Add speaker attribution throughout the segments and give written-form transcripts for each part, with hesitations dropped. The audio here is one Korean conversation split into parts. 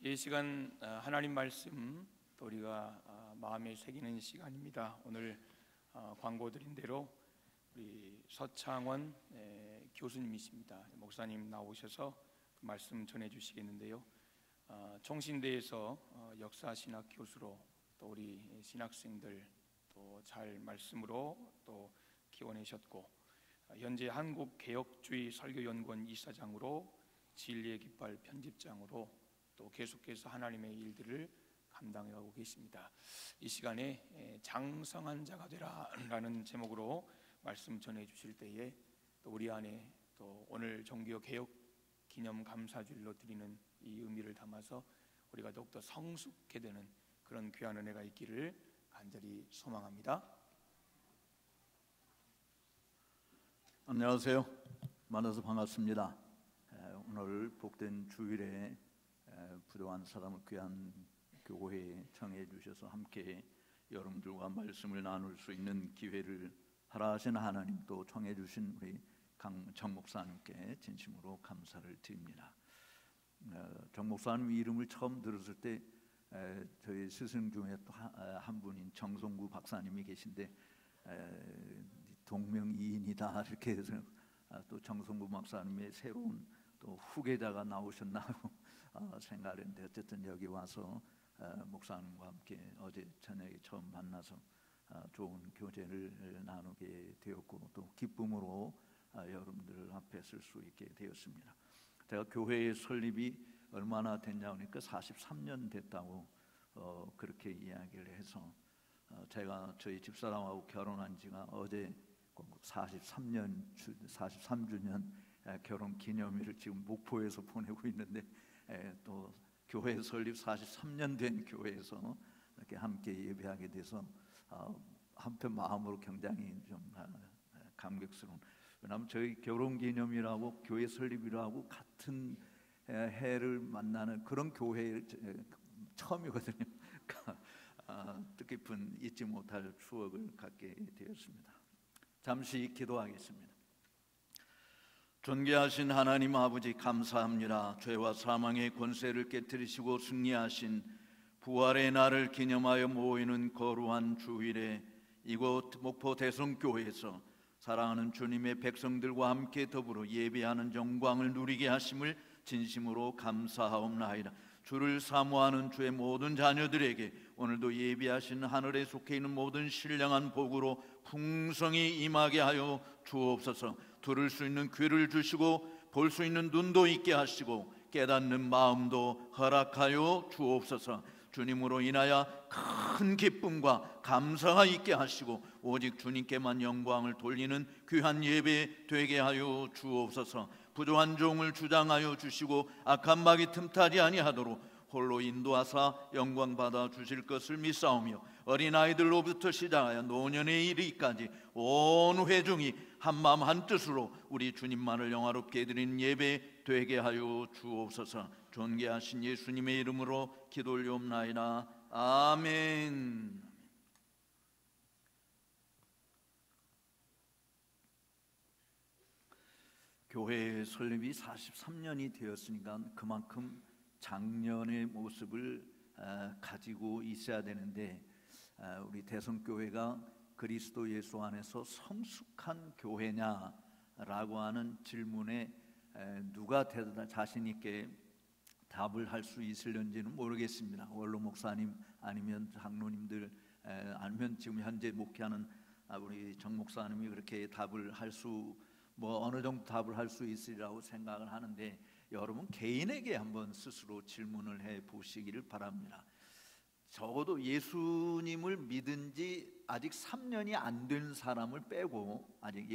Speaker 1: 이 시간 하나님 말씀 또 우리가 마음에 새기는 시간입니다. 오늘 광고드린 대로 우리 서창원 교수님이십니다. 목사님 나오셔서 그 말씀 전해주시겠는데요. 총신대에서 역사신학 교수로 또 우리 신학생들 또 잘 말씀으로 또 키워내셨고, 현재 한국개혁주의 설교연구원 이사장으로 진리의 깃발 편집장으로 또 계속해서 하나님의 일들을 감당해가고 계십니다. 이 시간에 장성한 자가 되라 라는 제목으로 말씀 전해주실 때에 또 우리 안에 또 오늘 정기교 개혁 기념 감사주일로 드리는 이 의미를 담아서 우리가 더욱더 성숙케 되는 그런 귀한 은혜가 있기를 간절히 소망합니다.
Speaker 2: 안녕하세요. 만나서 반갑습니다. 오늘 복된 주일에 부족한 사람을 귀한 교회에 청해 주셔서 함께 여러분들과 말씀을 나눌 수 있는 기회를 허락하신 하나님, 또 청해 주신 우리 정 목사님께 진심으로 감사를 드립니다. 정 목사님 이름을 처음 들었을 때 저희 스승 중에 또 한 분인 정성구 박사님이 계신데 동명이인이다 이렇게 해서 또 정성구 박사님의 새로운 또 후계자가 나오셨나 하고 생각했는데, 어쨌든 여기 와서 목사님과 함께 어제 저녁에 처음 만나서 좋은 교제를 나누게 되었고, 또 기쁨으로 여러분들 앞에 설 수 있게 되었습니다. 제가 교회의 설립이 얼마나 됐냐 하니까 43년 됐다고 그렇게 이야기를 해서, 제가 저희 집사람하고 결혼한 지가 어제 43주년 결혼 기념일을 지금 목포에서 보내고 있는데, 또 교회 설립 43년 된 교회에서 이렇게 함께 예배하게 돼서 한편 마음으로 굉장히 좀 감격스러운. 왜냐하면 저희 결혼 기념일하고 교회 설립이라고 같은 해를 만나는 그런 교회 처음이거든요. 뜻깊은 잊지 못할 추억을 갖게 되었습니다. 잠시 기도하겠습니다. 존귀하신 하나님 아버지, 감사합니다. 죄와 사망의 권세를 깨뜨리시고 승리하신 부활의 날을 기념하여 모이는 거룩한 주일에 이곳 목포 대성교회에서 사랑하는 주님의 백성들과 함께 더불어 예배하는 영광을 누리게 하심을 진심으로 감사하옵나이다. 주를 사모하는 주의 모든 자녀들에게 오늘도 예배하신 하늘에 속해 있는 모든 신령한 복으로 풍성히 임하게 하여 주옵소서. 들을 수 있는 귀를 주시고 볼 수 있는 눈도 있게 하시고 깨닫는 마음도 허락하여 주옵소서. 주님으로 인하여 큰 기쁨과 감사가 있게 하시고 오직 주님께만 영광을 돌리는 귀한 예배 되게 하여 주옵소서. 부족한 종을 주장하여 주시고 악한 마귀 틈타지 아니하도록 홀로 인도하사 영광 받아 주실 것을 믿사오며, 어린아이들로부터 시작하여 노년에 이르기까지 온 회중이 한마음 한뜻으로 우리 주님만을 영화롭게 드리는 예배 되게 하여 주옵소서. 존귀하신 예수님의 이름으로 기도 올리옵나이다. 아멘. 교회 설립이 43년이 되었으니까 그만큼 작년의 모습을 가지고 있어야 되는데, 우리 대성교회가 그리스도 예수 안에서 성숙한 교회냐라고 하는 질문에 누가 자신 있게 답을 할 수 있을는지는 모르겠습니다. 원로 목사님 아니면 장로님들 아니면 지금 현재 목회하는 우리 정 목사님이 그렇게 답을 할 수 어느 정도 답을 할 수 있으리라고 생각을 하는데, 여러분 개인에게 한번 스스로 질문을 해 보시기를 바랍니다. 적어도 예수님을 믿은 지 아직 3년이 안 된 사람을 빼고, 아직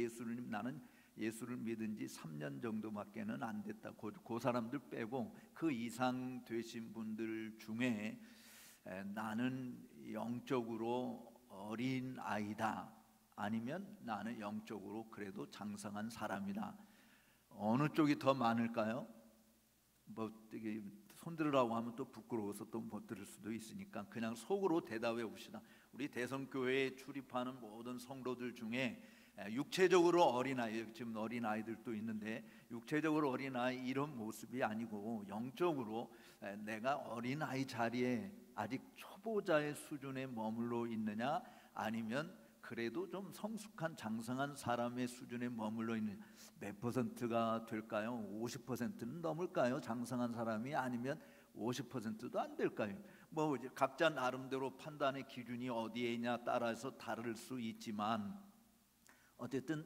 Speaker 2: 나는 예수를 믿은 지 3년 정도밖에는 안 됐다, 그 사람들 빼고 그 이상 되신 분들 중에 나는 영적으로 어린 아이다, 아니면 나는 영적으로 그래도 장성한 사람이다, 어느 쪽이 더 많을까요? 되게 손들으라고 하면 또 부끄러워서 또 못 들을 수도 있으니까 그냥 속으로 대답해 봅시다. 우리 대성교회에 출입하는 모든 성도들 중에 육체적으로 어린아이, 지금 어린아이들도 있는데 육체적으로 어린아이 이런 모습이 아니고 영적으로 내가 어린아이 자리에 아직 초보자의 수준에 머물러 있느냐, 아니면 그래도 좀 성숙한 장성한 사람의 수준에 머물러 있는, 몇 퍼센트가 될까요? 50%는 넘을까요? 장성한 사람이, 아니면 50%도 안 될까요? 뭐 각자 나름대로 판단의 기준이 어디에 있냐 따라서 다를 수 있지만, 어쨌든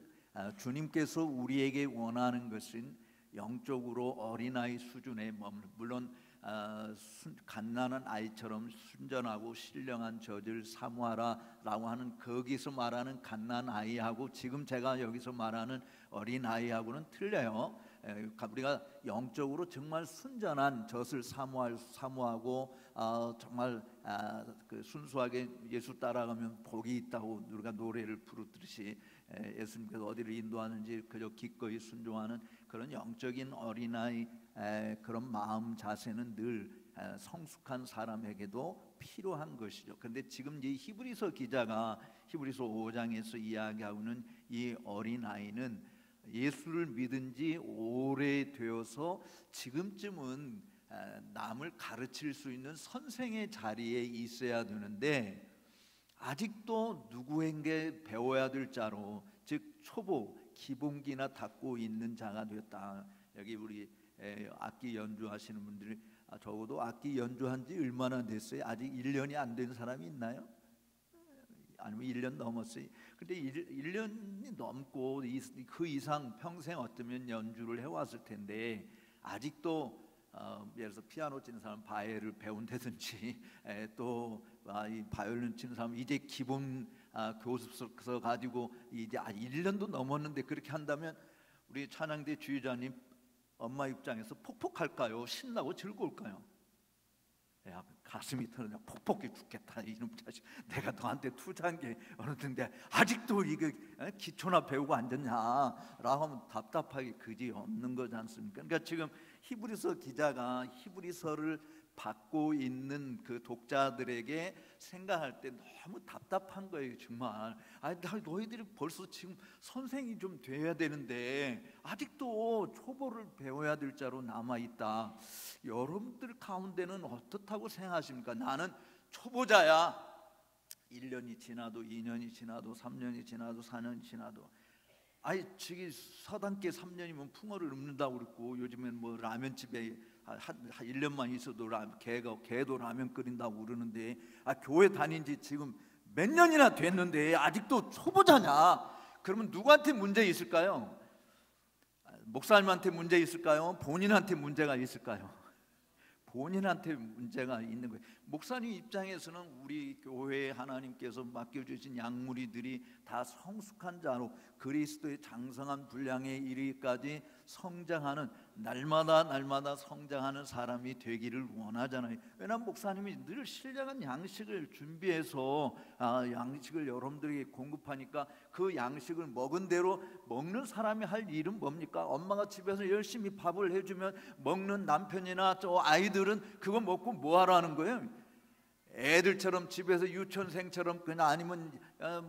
Speaker 2: 주님께서 우리에게 원하는 것은 영적으로 어린아이 수준에 머무는, 물론 갓난한 아이처럼 순전하고 신령한 젖을 사모하라라고 하는 거기서 말하는 갓난아이하고 지금 제가 여기서 말하는 어린아이하고는 틀려요. 우리가 영적으로 정말 순전한 젖을 사모하고 정말 그 순수하게 예수 따라가면 복이 있다고 우리가 노래를 부르듯이 예수님께서 어디를 인도하는지 그저 기꺼이 순종하는 그런 영적인 어린아이 그런 마음 자세는 늘 성숙한 사람에게도 필요한 것이죠. 그런데 지금 이 히브리서 기자가 히브리서 5장에서 이야기하고는 이 어린아이는 예수를 믿은 지 오래되어서 지금쯤은 남을 가르칠 수 있는 선생의 자리에 있어야 되는데, 아직도 누구에게 배워야 될 자로, 즉 초보 기본기나 닦고 있는 자가 되었다. 여기 우리 악기 연주하시는 분들이 적어도 악기 연주한 지 얼마나 됐어요? 아직 1년이 안 된 사람이 있나요? 아니면 1년 넘었어요. 근데 1년이 넘고 그 이상 평생 어쩌면 연주를 해왔을 텐데, 아직도 예를 들어서 피아노 치는 사람 바이엘을 배운다든지 또 이 바이올린 치는 사람 이제 기본 교습서 가지고 이제 1년도 넘었는데 그렇게 한다면 우리 찬양대 주의자님 엄마 입장에서 폭폭할까요? 신나고 즐거울까요? 야, 가슴이 터져 폭폭해 죽겠다 이놈 자식, 내가 너한테 투자한 게 어느 정도인데 아직도 이거 기초나 배우고 앉았냐라고 하면 답답하게 그지 없는 거지 않습니까? 그러니까 지금 히브리서 기자가 히브리서를 받고 있는 그 독자들에게 생각할 때 너무 답답한 거예요. 정말 너희들이 벌써 지금 선생이 좀 돼야 되는데 아직도 초보를 배워야 될 자로 남아있다. 여러분들 가운데는 어떻다고 생각하십니까? 나는 초보자야. 1년이 지나도 2년이 지나도 3년이 지나도 4년이 지나도, 저기 서당계 3년이면 풍어를 읊는다고 그랬고, 요즘엔 뭐 라면집에 한 1년만 있어도 개도 라면 끓인다고 그러는데, 교회 다닌 지 지금 몇 년이나 됐는데 아직도 초보자냐? 그러면 누구한테 문제 있을까요? 목사님한테 문제 있을까요? 본인한테 문제가 있을까요? 본인한테 문제가 있는 거예요. 목사님 입장에서는 우리 교회에 하나님께서 맡겨주신 양무리들이 다 성숙한 자로 그리스도의 장성한 분량에 이르기까지 성장하는, 날마다 성장하는 사람이 되기를 원하잖아요. 왜냐하면 목사님이 늘 신령한 양식을 준비해서 양식을 여러분들에게 공급하니까 그 양식을 먹은 대로 먹는 사람이 할 일은 뭡니까? 엄마가 집에서 열심히 밥을 해주면 먹는 남편이나 저 아이들은 그거 먹고 뭐 하라는 거예요? 애들처럼 집에서 유치원생처럼 그냥, 아니면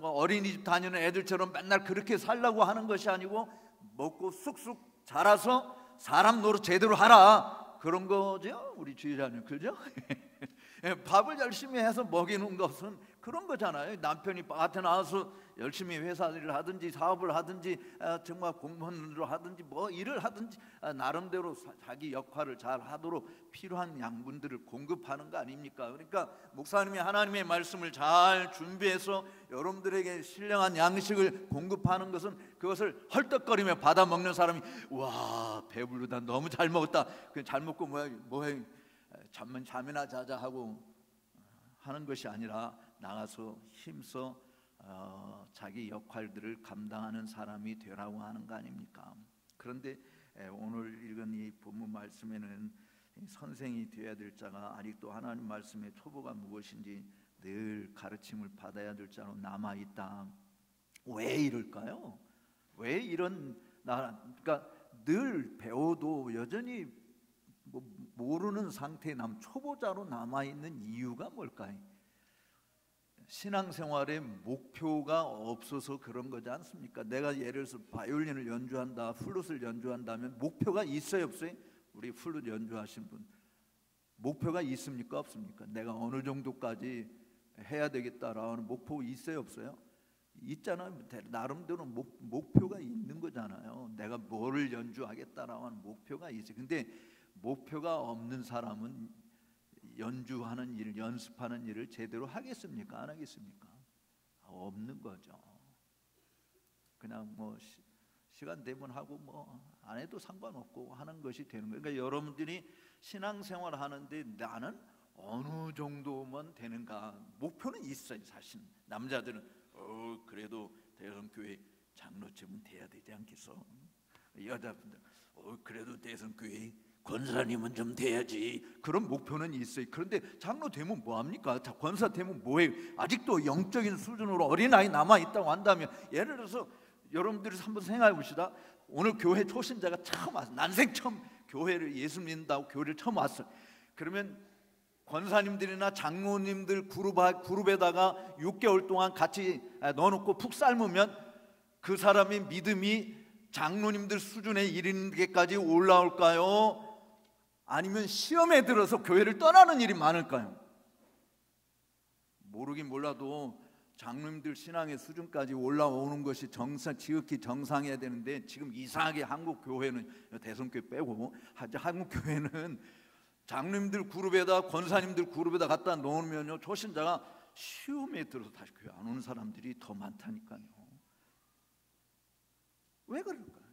Speaker 2: 뭐 어린이집 다니는 애들처럼 맨날 그렇게 살라고 하는 것이 아니고, 먹고 쑥쑥 자라서 사람 노릇 제대로 하라, 그런 거죠. 우리 주의자님, 그죠? 밥을 열심히 해서 먹이는 것은 그런 거잖아요. 남편이 밭에 나와서 열심히 회사 일을 하든지 사업을 하든지 정말 공무원으로 하든지 뭐 일을 하든지 나름대로 자기 역할을 잘 하도록 필요한 양분들을 공급하는 거 아닙니까? 그러니까 목사님이 하나님의 말씀을 잘 준비해서 여러분들에게 신령한 양식을 공급하는 것은, 그것을 헐떡거리며 받아 먹는 사람이 와 배부르다, 너무 잘 먹었다, 잘 먹고 뭐해 잠이나 자자 하고 하는 것이 아니라 나가서 힘써 자기 역할들을 감당하는 사람이 되라고 하는 거 아닙니까? 그런데 오늘 읽은 이 본문 말씀에는 선생이 되어야 될 자가 아직도 하나님 말씀의 초보가 무엇인지 늘 가르침을 받아야 될 자로 남아있다. 왜 이럴까요? 왜 이런 그러니까 늘 배워도 여전히 모르는 상태에 초보자로 남아있는 이유가 뭘까요? 신앙생활에 목표가 없어서 그런 거지 않습니까? 내가 예를 들어서 바이올린을 연주한다, 플룻을 연주한다면 목표가 있어요, 없어요? 우리 플룻 연주하신 분 목표가 있습니까, 없습니까? 내가 어느 정도까지 해야 되겠다라는 목표 있어요, 없어요? 있잖아요. 나름대로 목표가 있는 거잖아요. 내가 뭐를 연주하겠다라는 목표가 있어요. 근데 목표가 없는 사람은 연주하는 일, 연습하는 일을 제대로 하겠습니까? 안 하겠습니까? 없는 거죠. 그냥 뭐 시간 되면 하고 뭐 안 해도 상관없고 하는 것이 되는 거예요. 그러니까 여러분들이 신앙생활 하는데 나는 어느 정도면 되는가, 목표는 있어요. 사실 남자들은 그래도 대성교회 장로쯤은 돼야 되지 않겠어? 여자분들 그래도 대성교회 권사님은 좀 돼야지, 그런 목표는 있어요. 그런데 장로 되면 뭐합니까? 권사 되면 뭐해요? 아직도 영적인 수준으로 어린아이 남아있다고 한다면, 예를 들어서 여러분들이 한번 생각해 봅시다. 오늘 교회 초신자가 처음 왔어요. 난생 처음 교회를, 예수 믿는다고 교회를 처음 왔어요. 그러면 권사님들이나 장로님들 그룹에다가 6개월 동안 같이 넣어놓고 푹 삶으면 그 사람의 믿음이 장로님들 수준에 이르는게까지 올라올까요? 아니면 시험에 들어서 교회를 떠나는 일이 많을까요? 모르긴 몰라도 장로님들 신앙의 수준까지 올라오는 것이 지극히 정상이어야 되는데, 지금 이상하게 한국 교회는, 대성교회 빼고 한국 교회는 장로님들 그룹에다 권사님들 그룹에다 갖다 놓으면요, 초신자가 시험에 들어서 다시 교회 안 오는 사람들이 더 많다니까요. 왜 그럴까요?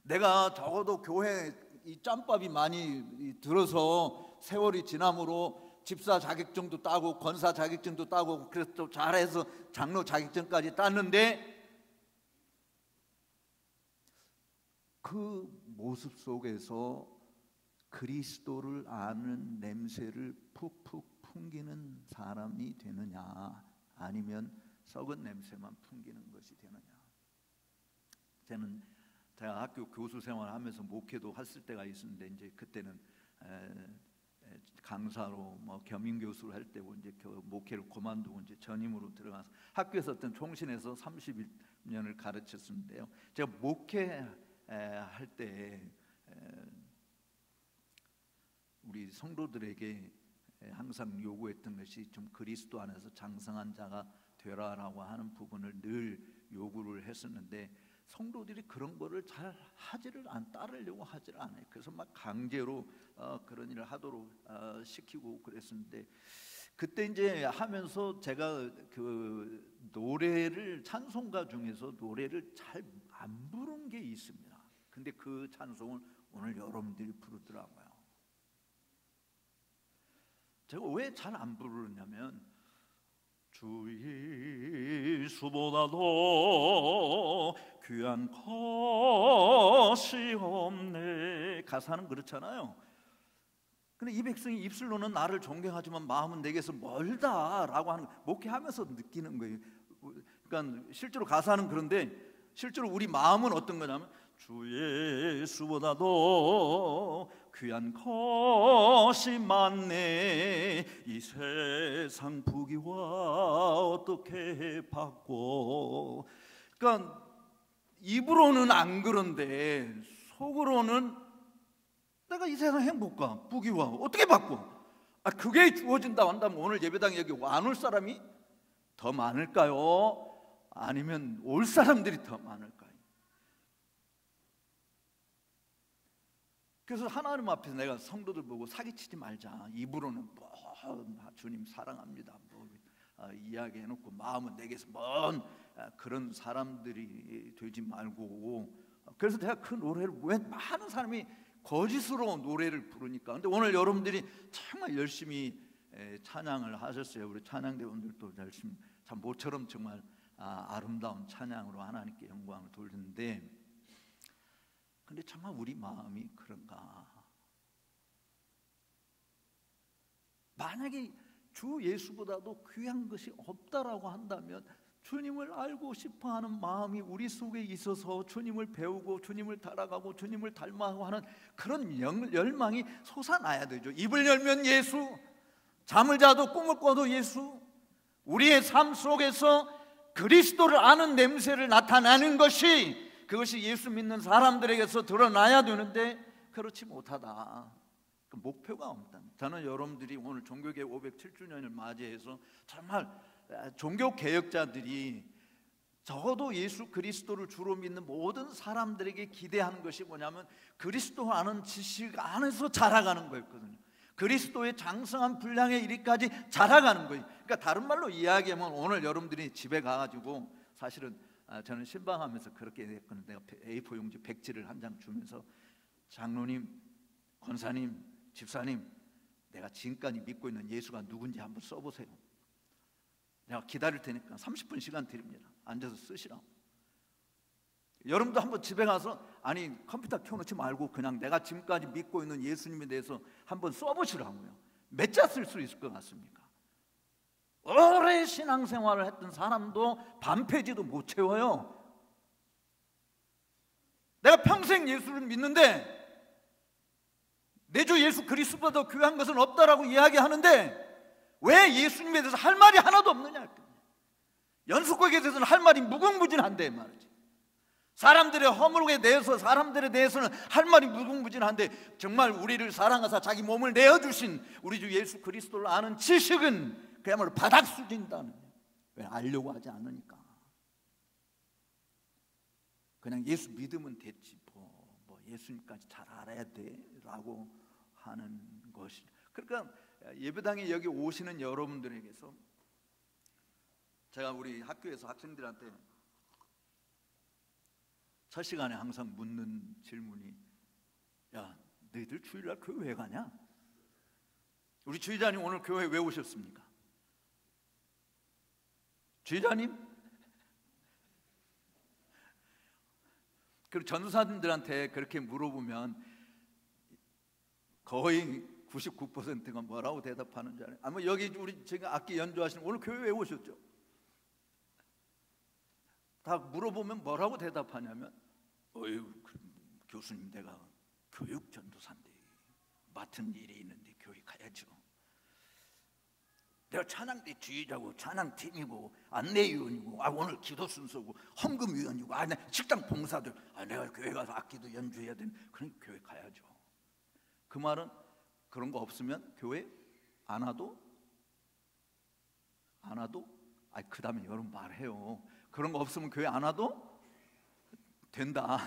Speaker 2: 내가 적어도 교회 이 짬밥이 많이 들어서 세월이 지남으로 집사 자격증도 따고 권사 자격증도 따고 그래서 또 잘해서 장로 자격증까지 땄는데, 그 모습 속에서 그리스도를 아는 냄새를 푹푹 풍기는 사람이 되느냐, 아니면 썩은 냄새만 풍기는 것이 되느냐. 제가 학교 교수 생활하면서 목회도 했을 때가 있었는데, 이제 그때는 강사로 뭐 겸임 교수를 할 때고 이제 목회를 그만두고 이제 전임으로 들어가서 학교에서 어떤 총신에서 31년을 가르쳤었는데요. 제가 목회할 때 우리 성도들에게 항상 요구했던 것이 좀 그리스도 안에서 장성한 자가 되라라고 하는 부분을 늘 요구를 했었는데, 성도들이 그런 거를 잘 따르려고 하지를 않아요. 그래서 막 강제로 그런 일을 하도록 시키고 그랬었는데, 그때 이제 하면서 제가 그 노래를, 찬송가 중에서 노래를 잘 안 부른 게 있습니다. 근데 그 찬송을 오늘 여러분들이 부르더라고요. 제가 왜 잘 안 부르냐면, 주 예수보다도 귀한 것이 없네, 가사는 그렇잖아요. 근데 이 백성이 입술로는 나를 존경하지만 마음은 내게서 멀다라고 하는, 목회하면서 느끼는 거예요. 그러니까 실제로 가사는 그런데 실제로 우리 마음은 어떤 거냐면, 주 예수보다도 귀한 것이 많네, 이 세상 부귀와 어떻게 받고. 그러니까 입으로는 안 그런데 속으로는 내가 이 세상 행복과 부귀와 어떻게 받고, 그게 주어진다고 한다면 오늘 예배당에 여기 안 올 사람이 더 많을까요? 아니면 올 사람들이 더 많을까요? 그래서 하나님 앞에서 내가 성도들 보고 사기치지 말자, 입으로는 뭐 주님 사랑합니다 뭐 이야기해놓고 마음은 내게서 먼 그런 사람들이 되지 말고. 그래서 제가 그 노래를, 왜 많은 사람이 거짓으로 노래를 부르니까. 근데 오늘 여러분들이 정말 열심히 찬양을 하셨어요. 우리 찬양대원들도 열심히, 참 모처럼 정말 아름다운 찬양으로 하나님께 영광을 돌리는데, 근데 정말 우리 마음이 그런가? 만약에 주 예수보다도 귀한 것이 없다라고 한다면, 주님을 알고 싶어하는 마음이 우리 속에 있어서 주님을 배우고 주님을 따라가고 주님을 닮아가고 하는 그런 열망이 솟아나야 되죠. 입을 열면 예수, 잠을 자도 꿈을 꿔도 예수, 우리의 삶 속에서 그리스도를 아는 냄새를 나타내는 것이, 그것이 예수 믿는 사람들에게서 드러나야 되는데 그렇지 못하다. 그 목표가 없다. 저는 여러분들이 오늘 종교개혁 507주년을 맞이해서 정말 종교개혁자들이 적어도 예수 그리스도를 주로 믿는 모든 사람들에게 기대하는 것이 뭐냐면 그리스도 아는 지식 안에서 자라가는 거였거든요. 그리스도의 장성한 분량에 이르기까지 자라가는 거예요. 그러니까 다른 말로 이야기하면 오늘 여러분들이 집에 가가지고, 사실은 저는 신방하면서 그렇게 했거든요. 내가 A4 용지 100지를 한 장 주면서 장로님, 권사님, 집사님, 내가 지금까지 믿고 있는 예수가 누군지 한번 써보세요. 내가 기다릴 테니까 30분 시간 드립니다. 앉아서 쓰시라고. 여러분도 한번 집에 가서, 아니 컴퓨터 켜놓지 말고 그냥 내가 지금까지 믿고 있는 예수님에 대해서 한번 써보시라고요. 몇 자 쓸 수 있을 것 같습니까? 오래 신앙생활을 했던 사람도 반페이지도 못 채워요. 내가 평생 예수를 믿는데 내 주 예수 그리스도보다 더 귀한 것은 없다라고 이야기하는데 왜 예수님에 대해서 할 말이 하나도 없느냐. 연수국에 대해서는 할 말이 무궁무진한데 말이지. 사람들의 허물에 대해서, 사람들에 대해서는 할 말이 무궁무진한데 정말 우리를 사랑하사 자기 몸을 내어주신 우리 주 예수 그리스도를 아는 지식은 그야말로 바닥 수준이다는. 왜? 알려고 하지 않으니까. 그냥 예수 믿으면 됐지 뭐 예수님까지 잘 알아야 돼 라고 하는 것이. 그러니까 예배당에 여기 오시는 여러분들에게서 제가 우리 학교에서 학생들한테 첫 시간에 항상 묻는 질문이, 야 너희들 주일날 교회 왜 가냐? 우리 주의자님 오늘 교회 왜 오셨습니까? 주의자님? 그리고 전도사님들한테 그렇게 물어보면 거의 99%가 뭐라고 대답하는 줄 알아요? 아마 여기 우리 지금 악기 연주하시는 오늘 교회 왜 오셨죠? 다 물어보면 뭐라고 대답하냐면, 어휴 교수님 내가 교육 전도사인데 맡은 일이 있는데 교회 가야죠. 내가 찬양대 주의자고 찬양팀이고 안내위원이고 오늘 기도 순서고 헌금위원이고 식당 봉사들 내가 교회 가서 악기도 연주해야 되는, 그러니까 교회 가야죠. 그 말은 그런 거 없으면 교회 안 와도 그 다음에 여러분 말해요. 그런 거 없으면 교회 안 와도 된다.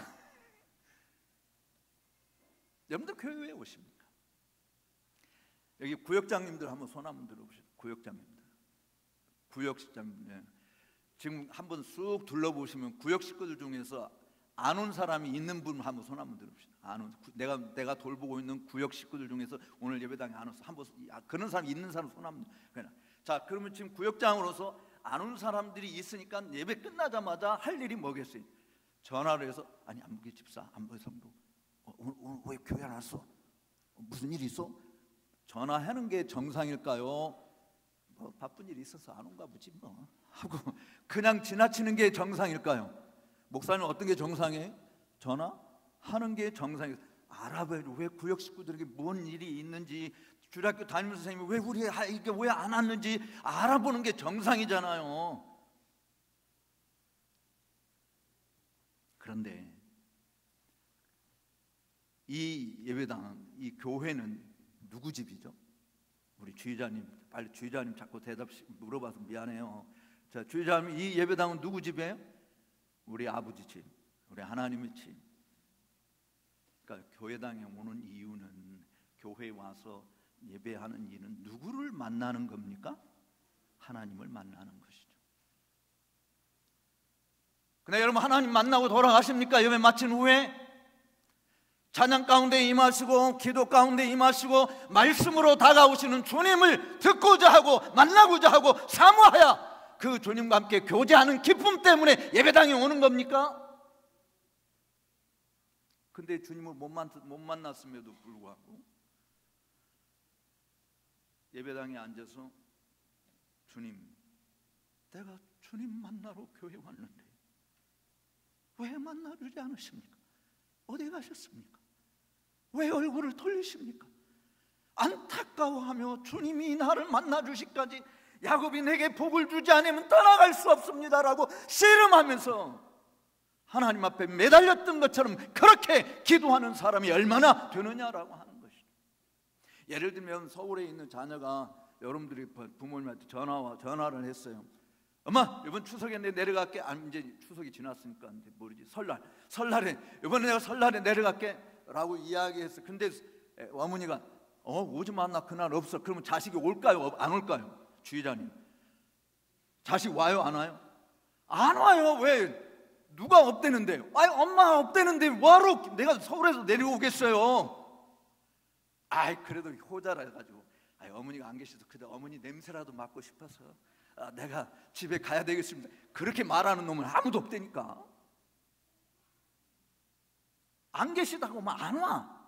Speaker 2: 여러분들 교회 왜 오십니까? 여기 구역장님들 한번 손 한번 들어보세요. 구역장님들, 구역장님들 지금 한번 쑥 둘러보시면 구역 식구들 중에서 안 온 사람이 있는 분 한번 손 한번 들어보시죠. 안 온, 내가 돌보고 있는 구역 식구들 중에서 오늘 예배당에 안 와서 한번 그런 사람 있는 사람 손 한번. 자, 그러면 지금 구역장으로서 안 온 사람들이 있으니까 예배 끝나자마자 할 일이 뭐겠어요? 전화를 해서, 아니 안무기 집사, 안무기 성도 오늘 왜 교회 안 왔어? 무슨 일이 있어? 전화하는 게 정상일까요? 뭐 바쁜 일이 있어서 안 온가 보지 뭐 하고 그냥 지나치는 게 정상일까요? 목사님 어떤 게 정상이에요? 전화하는 게 정상이에요. 알아봐야죠. 왜 구역 식구들에게 뭔 일이 있는지, 주일학교 다니면서 선생님이 왜 우리 이게 왜 안 왔는지 알아보는 게 정상이잖아요. 그런데 이 예배당, 이 교회는 누구 집이죠? 우리 주의자님, 빨리 주의자님 자꾸 대답 물어봐서 미안해요. 자, 주의자님, 이 예배당은 누구 집이에요? 우리 아버지 집, 우리 하나님의 집. 그러니까 교회당에 오는 이유는, 교회에 와서 예배하는 이유는 누구를 만나는 겁니까? 하나님을 만나는 것이죠. 근데 여러분, 하나님 만나고 돌아가십니까? 예배 마친 후에 찬양 가운데 임하시고 기도 가운데 임하시고 말씀으로 다가오시는 주님을 듣고자 하고 만나고자 하고 사모하여 그 주님과 함께 교제하는 기쁨 때문에 예배당에 오는 겁니까? 근데 주님을 못 만났음에도 불구하고 예배당에 앉아서, 주님, 내가 주님 만나러 교회 왔는데 왜 만나주지 않으십니까? 어디 가셨습니까? 왜 얼굴을 돌리십니까? 안타까워하며 주님이 나를 만나주시기까지 야곱이 내게 복을 주지 않으면 떠나갈 수 없습니다라고 씨름하면서 하나님 앞에 매달렸던 것처럼 그렇게 기도하는 사람이 얼마나 되느냐라고 하는 것이죠. 예를 들면 서울에 있는 자녀가 여러분들이 부모님한테 전화를 했어요. 엄마, 이번 추석에 내려갈게. 아니, 이제 추석이 지났으니까 이제 모르지. 설날에 이번에 내가 설날에 내려갈게 라고 이야기했어. 근데 어머니가 오지 마, 나 그날 없어. 그러면 자식이 올까요? 안 올까요? 주의자님, 자식 와요? 안 와요? 안 와요. 왜? 누가 없대는데? 아니, 엄마가 없대는데 뭐하러 내가 서울에서 내려오겠어요? 그래도 효자라 해가지고 어머니가 안 계셔서 그래 어머니 냄새라도 맡고 싶어서 내가 집에 가야 되겠습니다. 그렇게 말하는 놈은 아무도 없다니까. 안 계시다고 하면 안 와.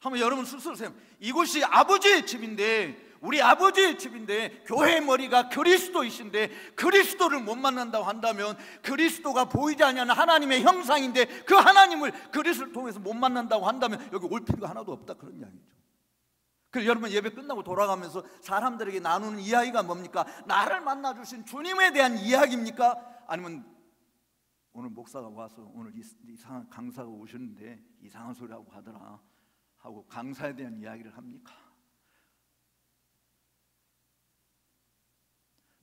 Speaker 2: 한번 여러분 스스로 생각해. 이곳이 아버지의 집인데, 우리 아버지의 집인데, 교회의 머리가 그리스도이신데 그리스도를 못 만난다고 한다면, 그리스도가 보이지 않는 하나님의 형상인데 그 하나님을 그리스도를 통해서 못 만난다고 한다면 여기 올 필요가 하나도 없다, 그런 이야기죠. 그래서 여러분 예배 끝나고 돌아가면서 사람들에게 나누는 이야기가 뭡니까? 나를 만나주신 주님에 대한 이야기입니까? 아니면 오늘 목사가 와서 오늘 이상한 강사가 오셨는데 이상한 소리하고 하더라 하고 강사에 대한 이야기를 합니까?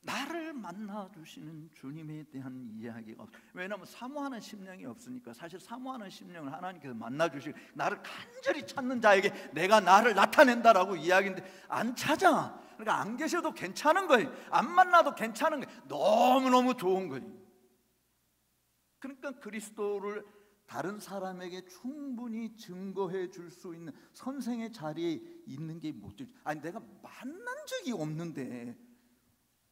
Speaker 2: 나를 만나주시는 주님에 대한 이야기가 없어요. 왜냐하면 사모하는 심령이 없으니까. 사실 사모하는 심령을 하나님께서 만나주시고 나를 간절히 찾는 자에게 내가 나를 나타낸다라고 이야기인데 안 찾아. 그러니까 안 계셔도 괜찮은 거예요. 안 만나도 괜찮은 거예요. 너무너무 좋은 거예요. 그러니까 그리스도를 다른 사람에게 충분히 증거해 줄 수 있는 선생의 자리에 있는 게 못 되죠. 아니, 내가 만난 적이 없는데,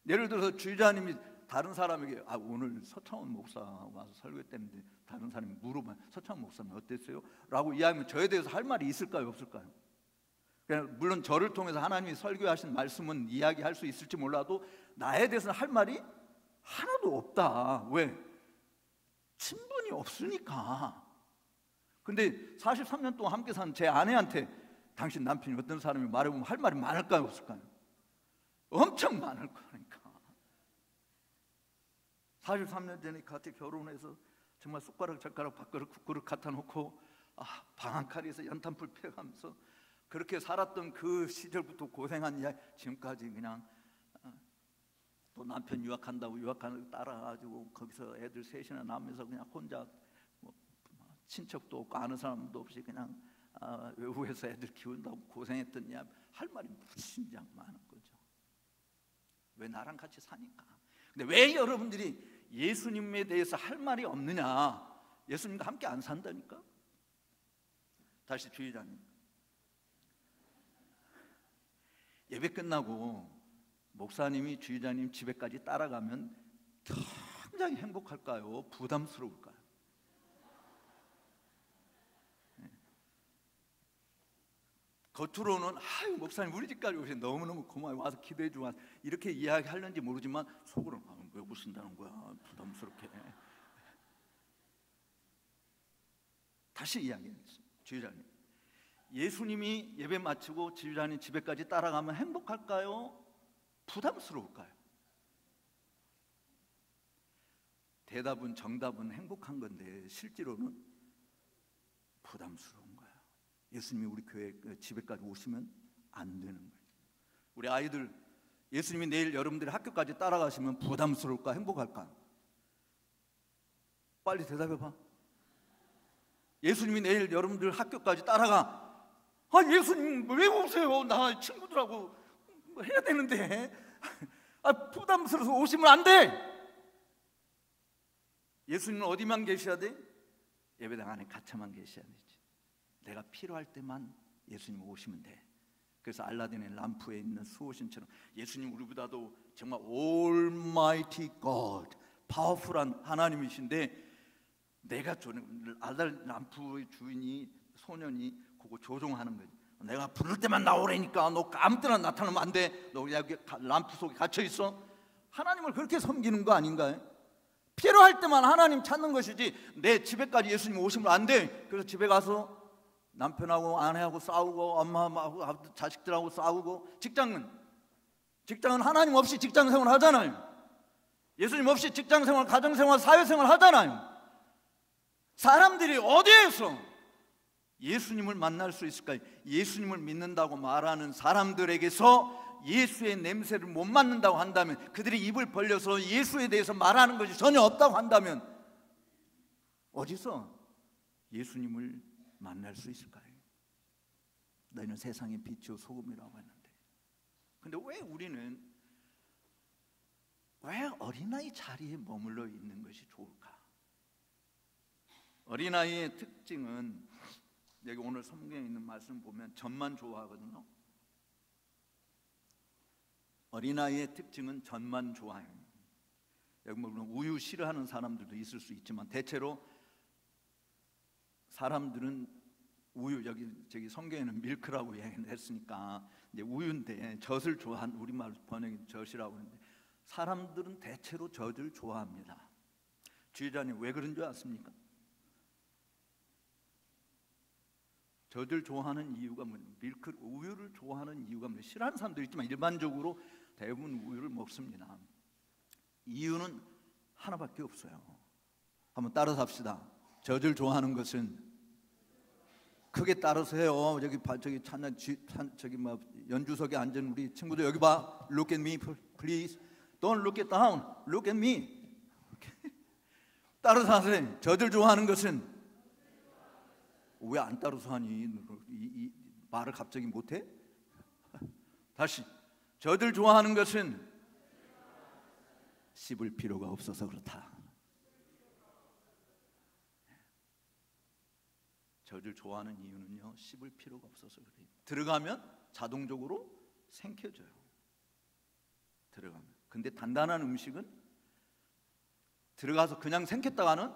Speaker 2: 예를 들어서 주의자님이 다른 사람에게 오늘 서창원 목사 와서 설교했다는데 다른 사람이 물어봐요. 서창원 목사님 어땠어요? 라고 이야기하면 저에 대해서 할 말이 있을까요? 없을까요? 그냥 물론 저를 통해서 하나님이 설교하신 말씀은 이야기할 수 있을지 몰라도 나에 대해서는 할 말이 하나도 없다. 왜? 친분이 없으니까. 근데 43년 동안 함께 산 제 아내한테 당신 남편이 어떤 사람이 말해보면 할 말이 많을까요? 없을까요? 엄청 많을 거니까. 43년 전에 같이 결혼해서 정말 숟가락 젓가락 밥그릇 국그릇 갖다 놓고 방앗간에서 연탄불 펴가면서 그렇게 살았던 그 시절부터 고생한 이야기, 지금까지 그냥 또 남편 유학한다고 유학하는 따라가지고 거기서 애들 셋이나 낳으면서 그냥 혼자 친척도 없고 아는 사람도 없이 그냥 외국에서 애들 키운다고 고생했던 이야기, 할 말이 무진장 많은 거죠. 왜? 나랑 같이 사니까. 근데 왜 여러분들이 예수님에 대해서 할 말이 없느냐? 예수님과 함께 안 산다니까. 다시 주의자님, 예배 끝나고 목사님이 주의자님 집에까지 따라가면 굉장히 행복할까요? 부담스러울까요? 겉으로는 목사님 우리 집까지 오셔서 너무너무 고마워요. 와서 기도해 주고 이렇게 이야기하는지 모르지만 속으로는 왜 웃는다는 거야? 부담스럽게. 다시 이야기했어요. 주의자님, 예수님이 예배 마치고 주의자님 집에까지 따라가면 행복할까요? 부담스러울까요? 대답은, 정답은 행복한 건데 실제로는 부담스러운 거예요. 예수님이 우리 교회 집에까지 오시면 안 되는 거예요. 우리 아이들, 예수님이 내일 여러분들의 학교까지 따라가시면 부담스러울까, 행복할까? 빨리 대답해봐. 예수님이 내일 여러분들 학교까지 따라가. 예수님 왜 오세요? 나 친구들하고 해야 되는데. 부담스러워서 오시면 안 돼. 예수님은 어디만 계셔야 돼? 예배당 안에 갇혀만 계셔야 되지. 내가 필요할 때만 예수님 오시면 돼. 그래서 알라딘의 람프에 있는 수호신처럼 예수님 우리보다도 정말 Almighty God, 파워풀한 하나님이신데, 내가 알라딘 람프의 주인이, 소년이 그거 조종하는 거지. 내가 부를 때만 나오라니까 너 아무 때나 나타나면 안 돼. 너 여기 람프 속에 갇혀 있어. 하나님을 그렇게 섬기는 거 아닌가요? 필요할 때만 하나님 찾는 것이지 내 집에까지 예수님 오시면 안 돼. 그래서 집에 가서 남편하고 아내하고 싸우고 엄마하고 자식들하고 싸우고, 직장은 직장은 하나님 없이 직장생활 하잖아요. 예수님 없이 직장생활, 가정생활, 사회생활 하잖아요. 사람들이 어디에서 예수님을 만날 수 있을까요? 예수님을 믿는다고 말하는 사람들에게서 예수의 냄새를 못 맡는다고 한다면, 그들이 입을 벌려서 예수에 대해서 말하는 것이 전혀 없다고 한다면 어디서 예수님을 만날 수 있을까요? 너희는 세상의 빛이요 소금이라고 했는데, 근데 왜 우리는 왜 어린아이 자리에 머물러 있는 것이 좋을까? 어린아이의 특징은, 여기 오늘 성경에 있는 말씀 보면 젖만 좋아하거든요. 어린아이의 특징은 젖만 좋아해요. 여기 물론 우유 싫어하는 사람들도 있을 수 있지만 대체로 사람들은 우유, 저기 성경에는 밀크라고 얘기했으니까 이제 우유인데 젖을 좋아하는, 우리말 번역이 젖이라고 하는데 사람들은 대체로 젖을 좋아합니다. 주의자님, 왜 그런 줄 아십니까? 젖을 좋아하는 이유가 뭐냐면, 밀크, 우유를 좋아하는 이유가 뭐냐면, 싫어하는 사람도 있지만 일반적으로 대부분 우유를 먹습니다. 이유는 하나밖에 없어요. 한번 따라서 합시다. 젖을 좋아하는 것은, 크게 따라서 해요. 저기 찬양, 저기 뭐 연주석에 앉은 우리 친구들, 여기 봐. Look at me, please. Don't look it down. Look at me. 따라서 하세요. 젖을 좋아하는 것은, 왜 안 따라서 하니? 이 말을 갑자기 못해? 다시. 젖을 좋아하는 것은 씹을 필요가 없어서 그렇다. 젖을 좋아하는 이유는요, 씹을 필요가 없어서 그래요. 들어가면 자동적으로 생겨져요. 들어가면. 근데 단단한 음식은 들어가서 그냥 생겼다가는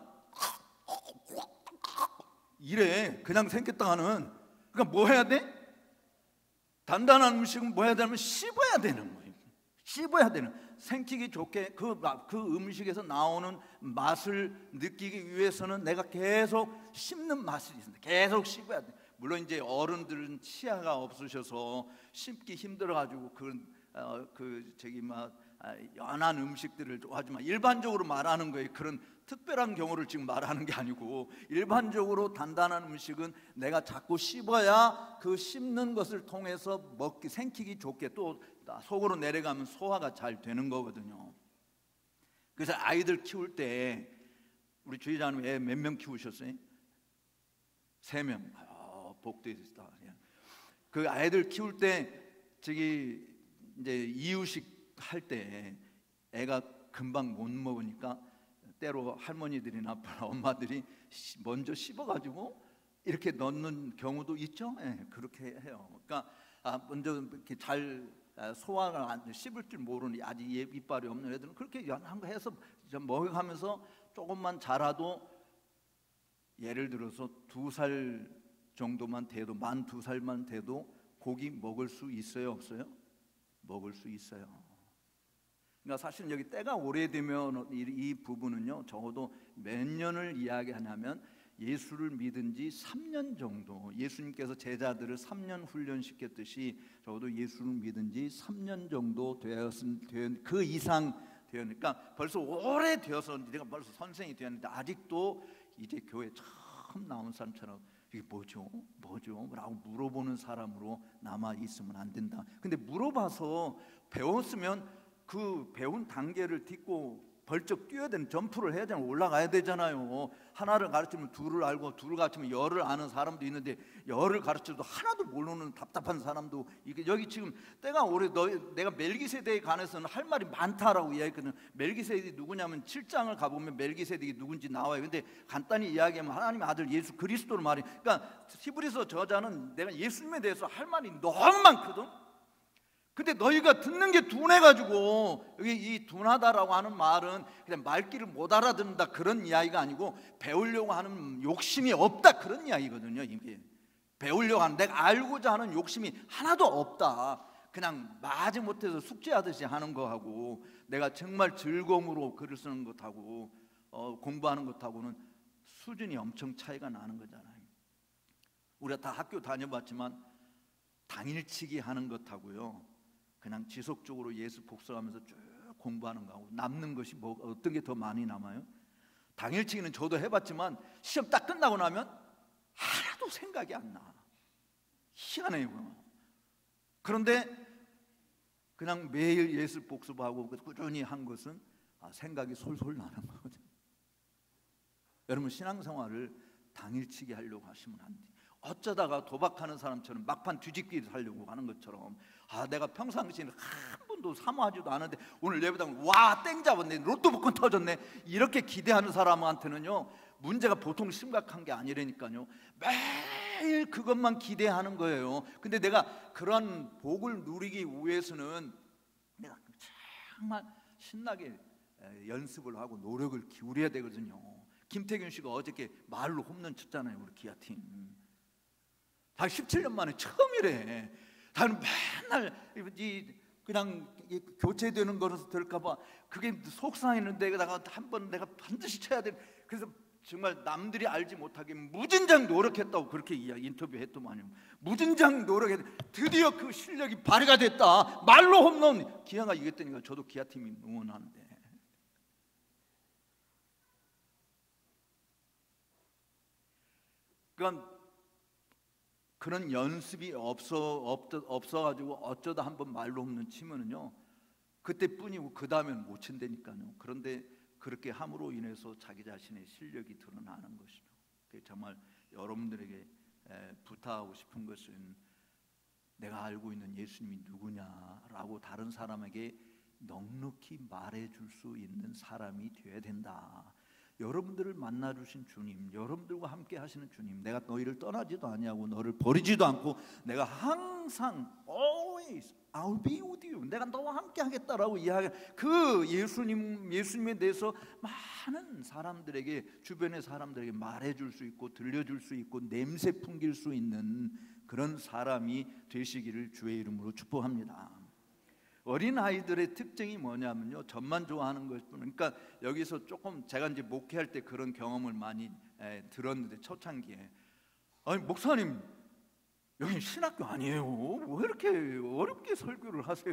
Speaker 2: 이래, 그냥 생겼다가는, 그러니까 뭐 해야 돼? 단단한 음식은 뭐 해야 되냐면 씹어야 되는 거예요. 씹어야 되는, 생기기 좋게 그 음식에서 나오는 맛을 느끼기 위해서는 내가 계속 씹는 맛이 있습니다. 계속 씹어야 돼. 물론 이제 어른들은 치아가 없으셔서 씹기 힘들어가지고 연한 음식들을 좋아하지만, 일반적으로 말하는 거예요. 그런 특별한 경우를 지금 말하는 게 아니고, 일반적으로 단단한 음식은 내가 자꾸 씹어야 그 씹는 것을 통해서 먹기, 생기기 좋게 또 속으로 내려가면 소화가 잘 되는 거거든요. 그래서 아이들 키울 때, 우리 주의자님 애 몇 명 키우셨어요? 3명. 복되시다. 그 아이들 키울 때 저기 이제 이유식 할 때 애가 금방 못 먹으니까 때로 할머니들이나 엄마들이 먼저 씹어가지고 이렇게 넣는 경우도 있죠. 그렇게 해요. 그러니까 먼저 이렇게 잘 소화가 안, 씹을 줄 모르는, 아직 이빨이 없는 애들은 그렇게 연한 거 해서 먹어가면서 조금만 자라도, 예를 들어서 2살 정도만 돼도, 만 2살만 돼도 고기 먹을 수 있어요, 없어요? 먹을 수 있어요. 그러니까 사실 여기 때가 오래되면 이 부분은요, 적어도 몇 년을 이야기하냐면, 예수를 믿은 지 3년 정도, 예수님께서 제자들을 3년 훈련시켰듯이 적어도 예수를 믿은 지 3년 정도 그 이상 되었으니까 벌써 오래되어서 내가 벌써 선생이 되었는데 아직도 이제 교회 처음 나온 사람처럼 이게 뭐죠? 라고 물어보는 사람으로 남아 있으면 안 된다. 근데 물어봐서 배웠으면 그 배운 단계를 딛고 벌쩍 뛰어야 되는, 점프를 해야 되는, 올라가야 되잖아요. 하나를 가르치면 둘을 알고, 둘을 가르치면 열을 아는 사람도 있는데, 열을 가르쳐도 하나도 모르는 답답한 사람도, 이게 여기 지금 때가 오래, 내가 멜기세덱에 관해서는 할 말이 많다라고 이야기했거든. 멜기세덱이 누구냐면 7장을 가보면 멜기세덱이 누군지 나와요. 근데 간단히 이야기하면 하나님의 아들 예수 그리스도를 말해. 그러니까 히브리서 저자는 내가 예수님에 대해서 할 말이 너무 많거든. 근데 너희가 듣는 게 둔해가지고, 여기 이 둔하다라고 하는 말은 그냥 말귀를 못 알아듣는다 그런 이야기가 아니고, 배우려고 하는 욕심이 없다 그런 이야기거든요. 이게 배우려고 하는, 내가 알고자 하는 욕심이 하나도 없다. 그냥 마지못해서 숙제하듯이 하는 거하고, 내가 정말 즐거움으로 글을 쓰는 것하고 공부하는 것하고는 수준이 엄청 차이가 나는 거잖아요. 우리가 다 학교 다녀봤지만 당일치기 하는 것하고요, 그냥 지속적으로 예수 복습하면서 쭉 공부하는 거하고 남는 것이 뭐 어떤 게 더 많이 남아요? 당일치기는 저도 해봤지만 시험 딱 끝나고 나면 하나도 생각이 안 나. 희한해요. 그런데 그냥 매일 예수 복습하고 꾸준히 한 것은 생각이 솔솔 나는 거거든요. 여러분, 신앙생활을 당일치기 하려고 하시면 안 돼요. 어쩌다가 도박하는 사람처럼 막판 뒤집기 하려고 하는 것처럼, 내가 평상시에 한 번도 사모하지도 않은데 오늘 예배당 와 땡 잡았네, 로또 복권 터졌네, 이렇게 기대하는 사람한테는요 문제가 보통 심각한 게 아니라니까요. 매일 그것만 기대하는 거예요. 근데 내가 그런 복을 누리기 위해서는 내가 정말 신나게 연습을 하고 노력을 기울여야 되거든요. 김태균 씨가 어저께 말로 홈런 쳤잖아요, 우리 기아팀. 다 17년 만에 처음이래. 나는 맨날 그냥 교체되는 거라서 될까봐 그게 속상했는데, 내가 한번 내가 반드시 쳐야 돼. 그래서 정말 남들이 알지 못하게 무진장 노력했다고 그렇게 인터뷰했더만요. 무진장 노력했. 드디어 그 실력이 발휘가 됐다. 말로 홈런. 기아가 이겼다니까 저도 기아팀이 응원하는데. 그러니까 그런 연습이 없어가지고 어쩌다 한번 말로 홈런 치면은요 그때뿐이고 그 다음엔 못 친다니까요. 그런데 그렇게 함으로 인해서 자기 자신의 실력이 드러나는 것이죠. 정말 여러분들에게 부탁하고 싶은 것은, 내가 알고 있는 예수님이 누구냐라고 다른 사람에게 넉넉히 말해줄 수 있는 사람이 되어야 된다. 여러분들을 만나주신 주님, 여러분들과 함께 하시는 주님, 내가 너희를 떠나지도 아니하고 너를 버리지도 않고 내가 항상 always I'll be with you, 내가 너와 함께 하겠다라고 이야기하는 그 예수님에 대해서 많은 사람들에게, 주변의 사람들에게 말해줄 수 있고 들려줄 수 있고 냄새 풍길 수 있는 그런 사람이 되시기를 주의 이름으로 축복합니다. 어린아이들의 특징이 뭐냐면요, 젖만 좋아하는 것뿐. 그러니까 여기서 조금 제가 이제 목회할 때 그런 경험을 많이 들었는데, 초창기에 아니 목사님 여기 신학교 아니에요, 왜 이렇게 어렵게 설교를 하세요?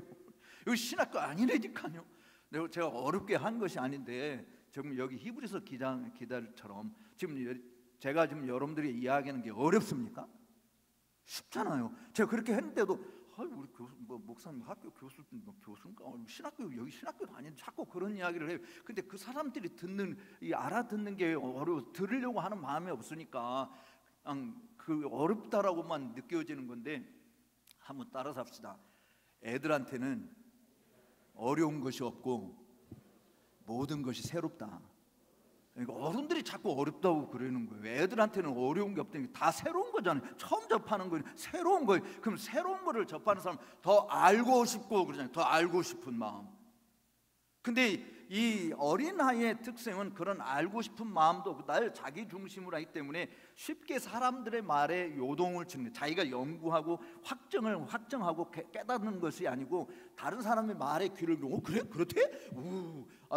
Speaker 2: 여기 신학교 아니라니까요. 제가 어렵게 한 것이 아닌데, 지금 여기 히브리서 기자처럼 지금 제가 지금 여러분들이 이야기하는 게 어렵습니까? 쉽잖아요. 제가 그렇게 했는데도 우리 교수, 목사님 학교 교수인가? 신학교, 여기 신학교도 아닌데 자꾸 그런 이야기를 해요. 근데 그 사람들이 알아듣는 게 어려워, 들으려고 하는 마음이 없으니까 그 어렵다라고만 느껴지는 건데, 한번 따라서 합시다. 애들한테는 어려운 것이 없고 모든 것이 새롭다. 그러니까 어른들이 자꾸 어렵다고 그러는 거예요. 애들한테는 어려운 게 없다니까. 다 새로운 거잖아요. 처음 접하는 거예요. 새로운 거예요. 그럼 새로운 거를 접하는 사람 더 알고 싶고 그러잖아요. 더 알고 싶은 마음. 근데 이 어린아이의 특성은 그런 알고 싶은 마음도 없고 날 자기 중심으로 하기 때문에 쉽게 사람들의 말에 요동을 치는, 자기가 연구하고 확정하고 깨닫는 것이 아니고 다른 사람의 말에 귀를 그래? 그렇대?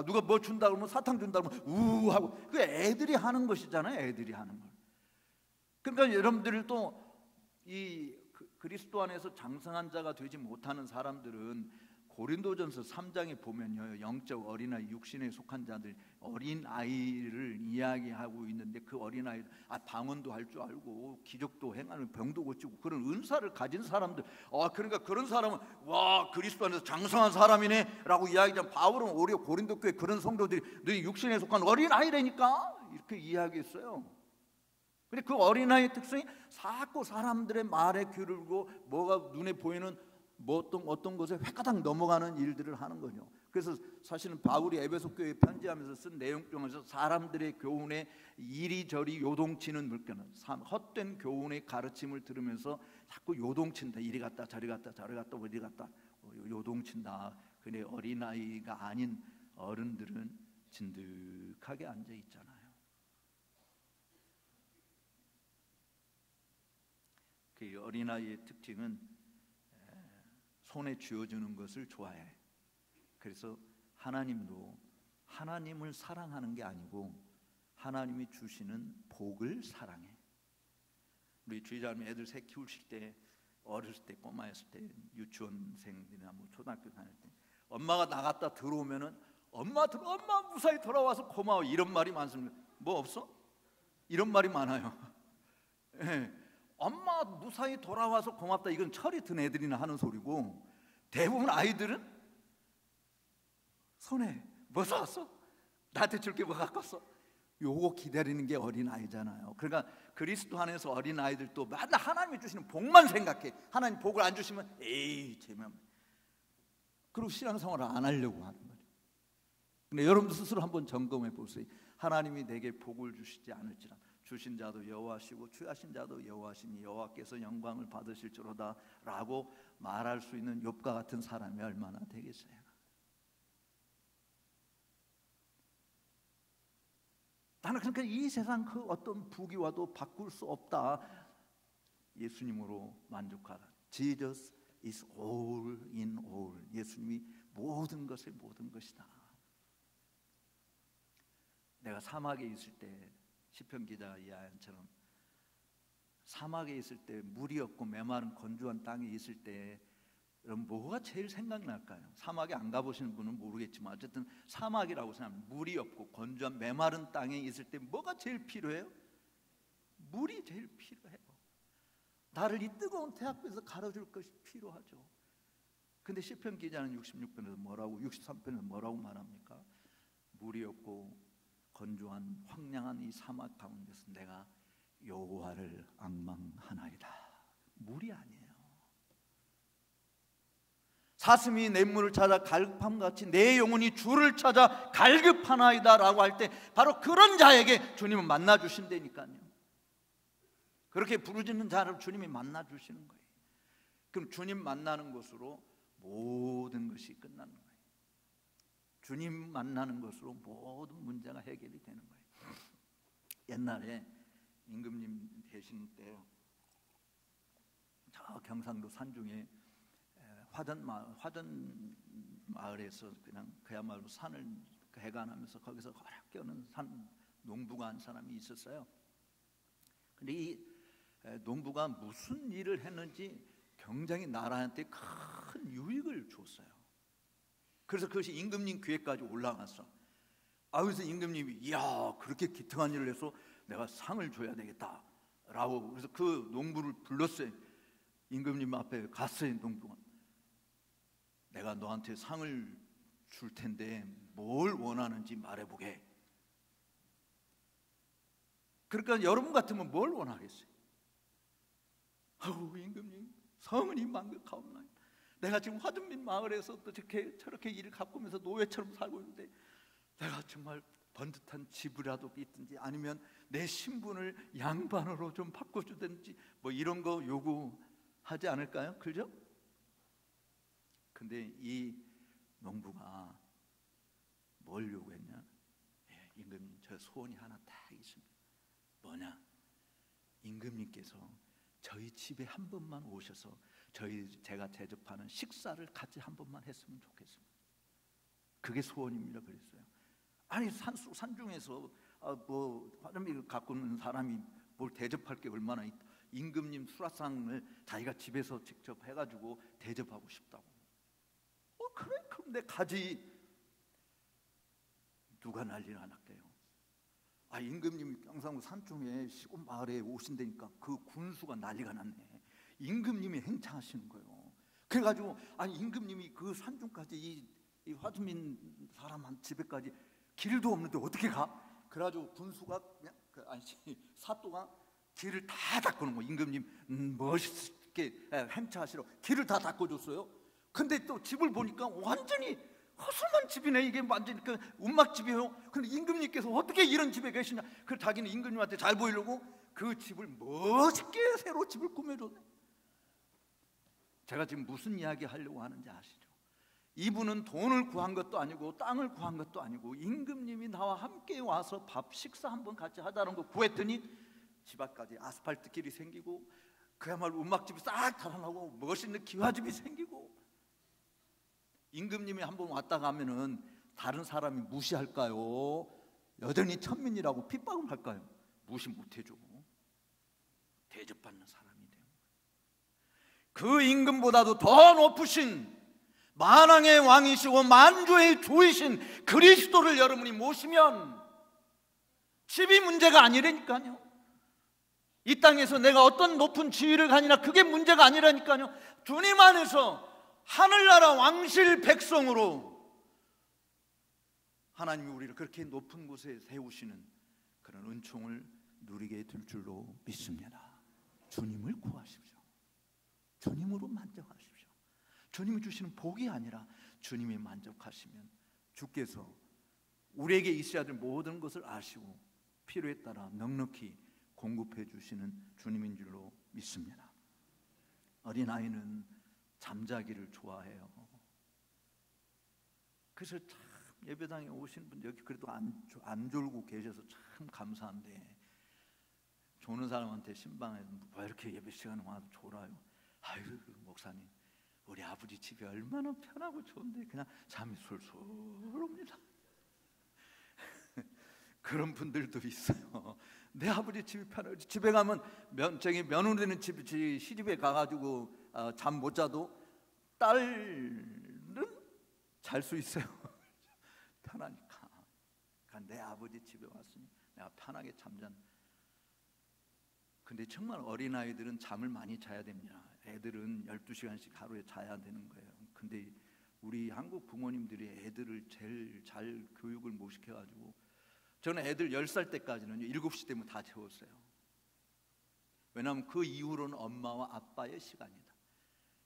Speaker 2: 누가 뭐 준다 그러면 사탕 준다 그러면 하고, 그 애들이 하는 것이잖아요. 애들이 하는 걸. 그러니까 여러분들이 또 이 그리스도 안에서 장성한 자가 되지 못하는 사람들은 고린도전서 3장에 보면요, 영적 어린아이, 육신에 속한 자들, 어린아이를 이야기하고 있는데, 그 어린아이 방언도 할 줄 알고 기적도 행하는, 병도 고치고 그런 은사를 가진 사람들, 그러니까 그런 사람은 와 그리스도 안에서 장성한 사람이네 라고 이야기하면, 바울은 오히려 고린도 교회 그런 성도들이 너희 육신에 속한 어린아이라니까 이렇게 이야기했어요. 근데 그 어린아이의 특성이 자꾸 사람들의 말에 귀를 고 뭐가 눈에 보이는 어떤 것에 획가닥 넘어가는 일들을 하는 거죠. 그래서 사실은 바울이 에베소 교회에 편지하면서 쓴 내용 중에서 사람들의 교훈에 이리저리 요동치는 물결은, 헛된 교훈의 가르침을 들으면서 자꾸 요동친다. 이리 갔다 저리 갔다 저리 갔다 어디 갔다 요동친다. 근데 어린아이가 아닌 어른들은 진득하게 앉아 있잖아요. 그 어린아이의 특징은 손에 쥐어주는 것을 좋아해. 그래서 하나님도 하나님을 사랑하는 게 아니고 하나님이 주시는 복을 사랑해. 우리 주의자님 애들 새 키우실 때 어렸을 때, 꼬마였을 때, 유치원생들이나 뭐 초등학교 다닐 때 엄마가 나갔다 들어오면은 엄마 무사히 돌아와서 고마워 이런 말이 많습니다. 뭐 없어? 이런 말이 많아요. 예. 엄마 무사히 돌아와서 고맙다, 이건 철이 든 애들이나 하는 소리고, 대부분 아이들은 손에 뭐 사왔어? 나한테 줄 게 뭐 갖고 왔어? 요거 기다리는 게 어린아이잖아요. 그러니까 그리스도 안에서 어린아이들도 맨날 하나님이 주시는 복만 생각해. 하나님 복을 안 주시면 에이 재미없네, 그리고 신앙생활을 안 하려고 하는 거죠. 근데 여러분도 스스로 한번 점검해 보세요. 하나님이 내게 복을 주시지 않을지라 주신 자도 여호와시고 취하신 자도 여호와시니 여호와께서 영광을 받으실지로다 라고 말할 수 있는 욥과 같은 사람이 얼마나 되겠어요. 나는 그러니까 이 세상 그 어떤 부귀와도 바꿀 수 없다. 예수님으로 만족하라. Jesus is all in all. 예수님이 모든 것의 모든 것이다. 내가 사막에 있을 때, 시편 기자 이하연처럼 사막에 있을 때, 물이 없고 메마른 건조한 땅에 있을 때 여러분 뭐가 제일 생각날까요? 사막에 안 가보시는 분은 모르겠지만 어쨌든 사막이라고 생각하면 물이 없고 건조한 메마른 땅에 있을 때 뭐가 제일 필요해요? 물이 제일 필요해요. 나를 이 뜨거운 태양에서 가려줄 것이 필요하죠. 근데 시편 기자는 66편에서 뭐라고, 63편에서 뭐라고 말합니까? 물이 없고 건조한 황량한 이 사막 가운데서 내가 여호와를 앙망하나이다. 물이 아니에요. 사슴이 냇물을 찾아 갈급함같이 내 영혼이 주를 찾아 갈급하나이다 라고 할 때 바로 그런 자에게 주님은 만나 주신다니까요. 그렇게 부르짖는 자를 주님이 만나 주시는 거예요. 그럼 주님 만나는 것으로 모든 것이 끝나는 거예요. 주님 만나는 것으로 모든 문제가 해결이 되는 거예요. 옛날에 임금님 되신 때 저 경상도 산중에 화전 마을에서 그냥 그야말로 산을 해관하면서 거기서 어렵게 오는 산 농부가 한 사람이 있었어요. 근데 이 농부가 무슨 일을 했는지 굉장히 나라한테 큰 유익을 줬어요. 그래서 그것이 임금님 귀에까지 올라갔어. 그래서 임금님이 이야 그렇게 기특한 일을 해서 내가 상을 줘야 되겠다 라고, 그래서 그 농부를 불렀어요. 임금님 앞에 갔어요. 농부가 내가 너한테 상을 줄 텐데 뭘 원하는지 말해보게. 그러니까 여러분 같으면 뭘 원하겠어요? 임금님 성은이 만극하옵나이다. 내가 지금 화전민 마을에서 또 저렇게 일을 가꾸면서 노예처럼 살고 있는데 내가 정말 번듯한 집이라도 있든지 아니면 내 신분을 양반으로 좀 바꿔주든지 뭐 이런 거 요구하지 않을까요? 그죠? 근데 이 농부가 뭘 요구했냐? 임금님 저 소원이 하나 딱 있습니다. 뭐냐? 임금님께서 저희 집에 한 번만 오셔서 제가 대접하는 식사를 같이 한 번만 했으면 좋겠습니다. 그게 소원입니다. 그랬어요. 아니 산중에서 뭐 화전민을 갖고 있는 사람이 뭘 대접할 게 얼마나 있다. 임금님 수라상을 자기가 집에서 직접 해가지고 대접하고 싶다고. 그래 그럼 내 가지. 누가 난리를 안 할게요. 임금님이 경상도 산중에 시골 마을에 오신다니까 그 군수가 난리가 났네. 임금님이 행차하시는 거예요. 그래가지고 임금님이 그 산중까지 이 화주민 사람 한 집에까지 길도 없는데 어떻게 가? 그래가지고 군수가 그냥 사또가 길을 다 닦아놓은 거예요. 임금님 멋있게 행차하시러 길을 다 닦아줬어요. 근데 또 집을 보니까 완전히 허술한 집이네. 이게 완전히 그 운막집이에요. 근데 임금님께서 어떻게 이런 집에 계시냐? 그래서 자기는 임금님한테 잘 보이려고 그 집을 멋있게 새로 집을 꾸며줬네. 제가 지금 무슨 이야기 하려고 하는지 아시죠? 이분은 돈을 구한 것도 아니고 땅을 구한 것도 아니고 임금님이 나와 함께 와서 밥 식사 한번 같이 하자는 거 구했더니 집 앞까지 아스팔트 길이 생기고 그야말로 운막집이 싹 달아나고 멋있는 기와집이 생기고. 임금님이 한번 왔다 가면은 다른 사람이 무시할까요? 여전히 천민이라고 핍박을 할까요? 무시 못해줘. 대접받는 사람이 돼요. 그 임금보다도 더 높으신 만왕의 왕이시고 만주의 주이신 그리스도를 여러분이 모시면 집이 문제가 아니라니까요. 이 땅에서 내가 어떤 높은 지위를 가니나 그게 문제가 아니라니까요. 주님 안에서 하늘나라 왕실 백성으로 하나님이 우리를 그렇게 높은 곳에 세우시는 그런 은총을 누리게 될 줄로 믿습니다. 주님을 구하십시오. 주님으로 만족하십시오. 주님이 주시는 복이 아니라 주님이 만족하시면 주께서 우리에게 있어야 될 모든 것을 아시고 필요에 따라 넉넉히 공급해 주시는 주님인 줄로 믿습니다. 어린아이는 잠자기를 좋아해요. 그래서 참 예배당에 오신 분 여기 그래도 안 졸고 계셔서 참 감사한데, 조는 사람한테 신방에 왜 이렇게 예배 시간에 와서 졸아요? 아유 목사님, 우리 아버지 집이 얼마나 편하고 좋은데 그냥 잠이 솔솔 옵니다. 그런 분들도 있어요. 내 아버지 집이 편해요. 집에 가면 며느리는 시집에 가가지고 잠 못 자도 딸은 잘 수 있어요. 편하니까. 그러니까 내 아버지 집에 왔으니 내가 편하게 잠잔. 근데 정말 어린아이들은 잠을 많이 자야 됩니다. 애들은 12시간씩 하루에 자야 되는 거예요. 근데 우리 한국 부모님들이 애들을 제일 잘 교육을 못 시켜가지고, 저는 애들 10살 때까지는 7시 되면 다 재웠어요. 왜냐하면 그 이후로는 엄마와 아빠의 시간이다.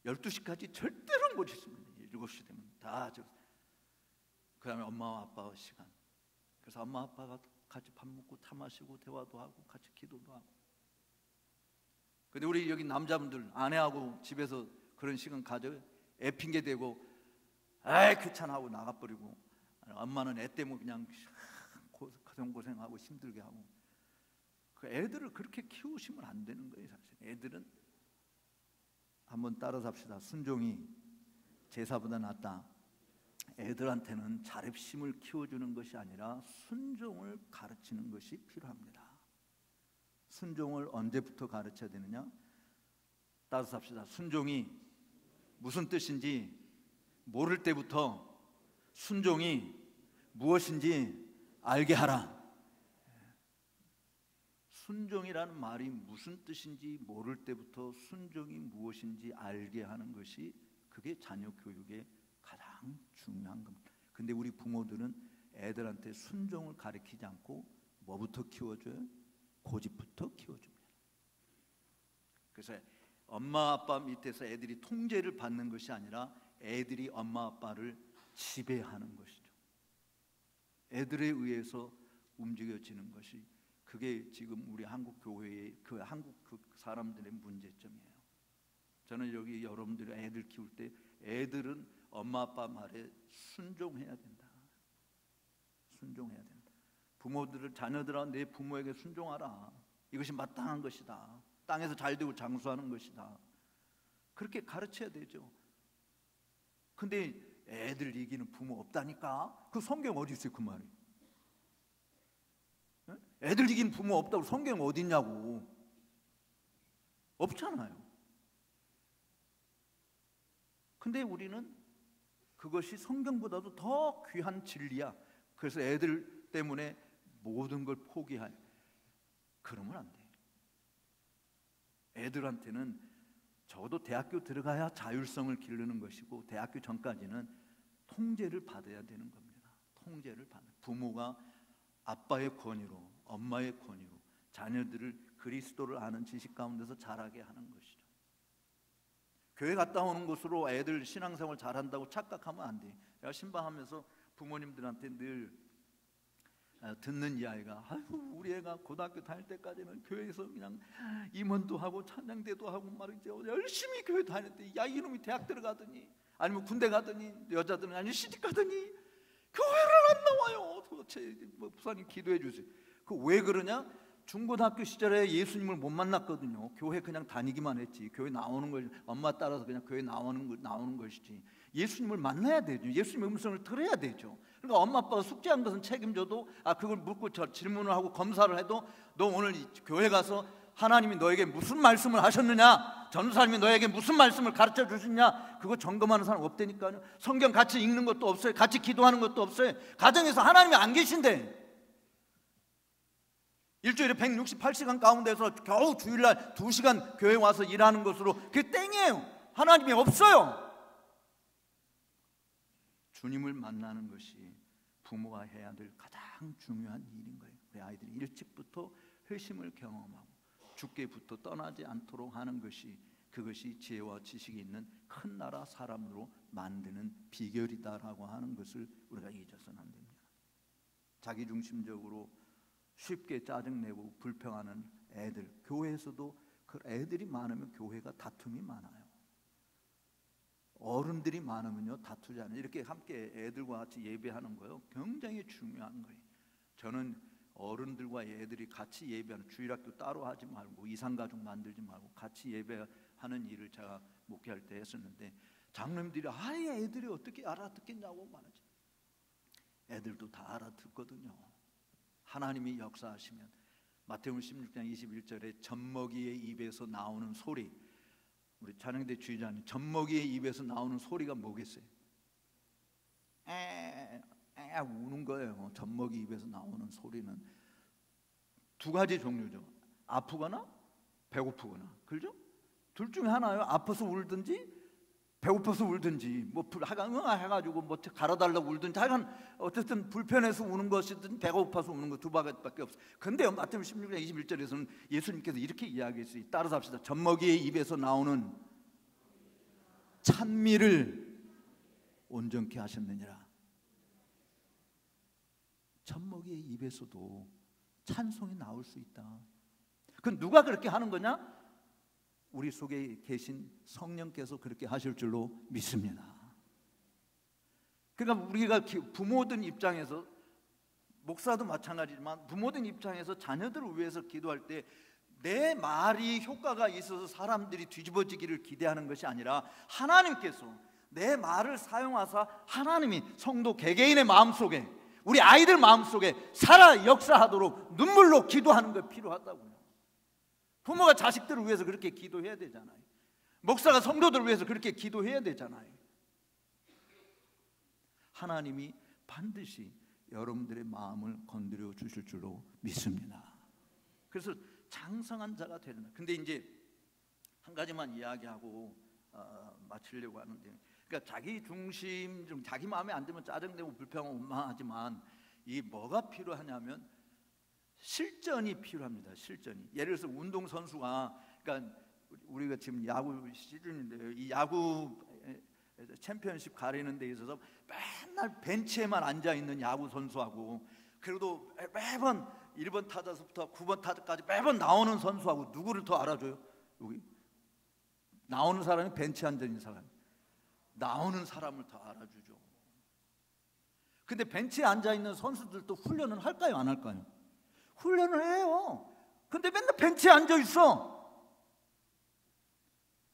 Speaker 2: 12시까지 절대로 못 있습니다. 7시 되면 다 재웠어요. 그 다음에 엄마와 아빠의 시간. 그래서 엄마 아빠가 같이 밥 먹고 타 마시고 대화도 하고 같이 기도도 하고. 근데 우리 여기 남자분들 아내하고 집에서 그런 시간 가져요. 애 핑계 대고 아이 귀찮아하고 나가버리고, 엄마는 애 때문에 그냥 고생하고 힘들게 하고. 그 애들을 그렇게 키우시면 안 되는 거예요. 사실 애들은 한번 따라 삽시다. 순종이 제사보다 낫다. 애들한테는 자립심을 키워주는 것이 아니라 순종을 가르치는 것이 필요합니다. 순종을 언제부터 가르쳐야 되느냐? 따라 삽시다. 순종이 무슨 뜻인지 모를 때부터 순종이 무엇인지 알게 하라. 순종이라는 말이 무슨 뜻인지 모를 때부터 순종이 무엇인지 알게 하는 것이, 그게 자녀 교육의 가장 중요한 겁니다. 근데 우리 부모들은 애들한테 순종을 가르치지 않고 뭐부터 키워줘요? 고집부터 키워줍니다. 그래서 엄마 아빠 밑에서 애들이 통제를 받는 것이 아니라 애들이 엄마 아빠를 지배하는 것이죠. 애들에 의해서 움직여지는 것이, 그게 지금 우리 한국 교회의 한국 사람들의 문제점이에요. 저는 여기 여러분들이 애들 키울 때 애들은 엄마 아빠 말에 순종해야 된다. 순종해야 된다. 부모들을, 자녀들아 내 부모에게 순종하라. 이것이 마땅한 것이다. 땅에서 잘 되고 장수하는 것이다. 그렇게 가르쳐야 되죠. 근데 애들 이기는 부모 없다니까? 그 성경 어디 있어요 그 말이? 애들 이기는 부모 없다고 성경 어디 있냐고. 없잖아요. 근데 우리는 그것이 성경보다도 더 귀한 진리야. 그래서 애들 때문에 모든 걸 포기할, 그러면 안 돼. 애들한테는 적어도 대학교 들어가야 자율성을 기르는 것이고, 대학교 전까지는 통제를 받아야 되는 겁니다. 통제를 받는, 부모가 아빠의 권위로, 엄마의 권위로 자녀들을 그리스도를 아는 지식 가운데서 자라게 하는 것이죠. 교회 갔다 오는 것으로 애들 신앙생활 잘한다고 착각하면 안 돼. 제가 신방하면서 부모님들한테 늘 듣는 이야기가, 아유 우리 애가 고등학교 다닐 때까지는 교회에서 그냥 임원도 하고 찬양대도 하고 말이죠, 열심히 교회 다녔는데, 야 이놈이 대학 들어가더니 아니면 군대 가더니 여자들은 아니 시집 가더니 교회를 안 나와요. 도대체 부사님 기도해 주세요. 그 왜 그러냐? 중고등학교 시절에 예수님을 못 만났거든요. 교회 그냥 다니기만 했지. 교회 나오는 걸 엄마 따라서 그냥 교회 나오는 것이지. 예수님을 만나야 되죠. 예수님의 음성을 들어야 되죠. 그러니까 엄마 아빠가 숙제한 것은 책임져도, 그걸 묻고 질문을 하고 검사를 해도, 너 오늘 교회 가서 하나님이 너에게 무슨 말씀을 하셨느냐, 전도사님이 너에게 무슨 말씀을 가르쳐 주셨냐, 그거 점검하는 사람 없다니까요. 성경 같이 읽는 것도 없어요. 같이 기도하는 것도 없어요. 가정에서 하나님이 안 계신데, 일주일에 168시간 가운데서 겨우 주일날 2시간 교회 와서 일하는 것으로 그게 땡이에요. 하나님이 없어요. 주님을 만나는 것이 부모가 해야 될 가장 중요한 일인 거예요. 우리 아이들이 일찍부터 회심을 경험하고 죽게부터 떠나지 않도록 하는 것이, 그것이 지혜와 지식이 있는 큰 나라 사람으로 만드는 비결이다라고 하는 것을 우리가 잊어서는 안 됩니다. 자기중심적으로 쉽게 짜증내고 불평하는 애들, 교회에서도 그 애들이 많으면 교회가 다툼이 많아요. 어른들이 많으면요 다투지 않아요. 이렇게 함께 애들과 같이 예배하는 거요 굉장히 중요한 거예요. 저는 어른들과 애들이 같이 예배하는, 주일학교 따로 하지 말고 이상가족 만들지 말고 같이 예배하는 일을 제가 목회할 때 했었는데, 장로님들이 아예 애들이 어떻게 알아듣겠냐고 말하지. 애들도 다 알아듣거든요. 하나님이 역사하시면 마태복음 16장 21절에 젖먹이의 입에서 나오는 소리, 우리 찬양대 주의자님, 젖먹이의 입에서 나오는 소리가 뭐겠어요? 우는 거예요. 젖먹이 입에서 나오는 소리는 두 가지 종류죠. 아프거나 배고프거나, 그렇죠? 둘 중에 하나예요. 아파서 울든지 배고파서 울든지, 뭐 해가지고 뭐 갈아달라고 울든지, 하여간 어쨌든 불편해서 우는 것이든 배고파서 우는 것 두 가지밖에 없어요. 근데요, 마태복음 16장 21절에서는 예수님께서 이렇게 이야기했어요. 따라서 합시다. 젖먹이의 입에서 나오는 찬미를 온전케 하셨느니라. 젖먹이의 입에서도 찬송이 나올 수 있다. 그건 누가 그렇게 하는 거냐? 우리 속에 계신 성령께서 그렇게 하실 줄로 믿습니다. 그러니까 우리가 부모든 입장에서, 목사도 마찬가지지만 부모든 입장에서 자녀들을 위해서 기도할 때 내 말이 효과가 있어서 사람들이 뒤집어지기를 기대하는 것이 아니라, 하나님께서 내 말을 사용하사 하나님이 성도 개개인의 마음속에, 우리 아이들 마음속에 살아 역사하도록 눈물로 기도하는 게 필요하다고요. 부모가 자식들을 위해서 그렇게 기도해야 되잖아요. 목사가 성도들을 위해서 그렇게 기도해야 되잖아요. 하나님이 반드시 여러분들의 마음을 건드려 주실 줄로 믿습니다. 그래서 장성한 자가 되는. 근데 이제 한 가지만 이야기하고 마치려고 하는데, 그러니까 자기 중심, 좀 자기 마음에 안 들면 짜증내고 불평하고 원망하지만, 이 뭐가 필요하냐면 실전이 필요합니다. 실전이. 예를 들어서 운동선수가, 그러니까 우리가 지금 야구 시즌인데요, 이 야구 챔피언십 가리는 데 있어서 맨날 벤치에만 앉아있는 야구 선수하고, 그래도 매번 1번 타자부터 9번 타자까지 매번 나오는 선수하고 누구를 더 알아줘요? 여기 나오는 사람이 벤치에 앉아있는 사람, 나오는 사람을 더 알아주죠. 근데 벤치에 앉아있는 선수들도 훈련을 할까요? 안 할까요? 훈련을 해요. 근데 맨날 벤치에 앉아있어.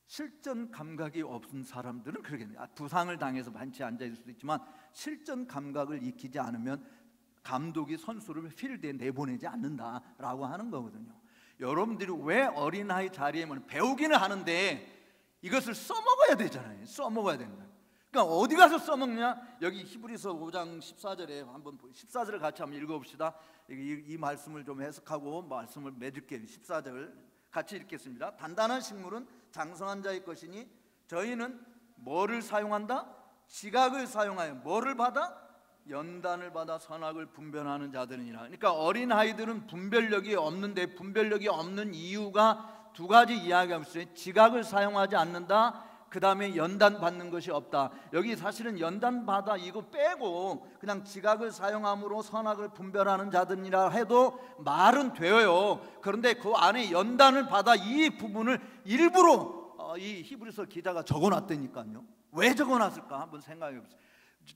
Speaker 2: 실전 감각이 없는 사람들은 그렇게 돼요. 부상을 당해서 벤치에 앉아있을 수도 있지만, 실전 감각을 익히지 않으면 감독이 선수를 필드에 내보내지 않는다라고 하는 거거든요. 여러분들이 왜 어린아이 자리에만 배우기는 하는데 이것을 써먹어야 되잖아요. 써먹어야 된다. 그러니까 어디 가서 써먹냐? 여기 히브리서 5장 14절에 한번 14절을 같이 한번 읽어봅시다. 이 말씀을 좀 해석하고 말씀을 맺을게요. 14절 같이 읽겠습니다. 단단한 식물은 장성한 자의 것이니 저희는 뭐를 사용한다? 지각을 사용하여 뭐를 받아? 연단을 받아 선악을 분별하는 자들이니라. 그러니까 어린아이들은 분별력이 없는데, 분별력이 없는 이유가 두 가지 이야기하고 있어요. 지각을 사용하지 않는다, 그 다음에 연단 받는 것이 없다. 여기 사실은 연단 받아 이거 빼고 그냥 지각을 사용함으로 선악을 분별하는 자들이라 해도 말은 되어요. 그런데 그 안에 연단을 받아, 이 부분을 일부러 이 히브리서 기자가 적어놨다니까요. 왜 적어놨을까 한번 생각해 보세요.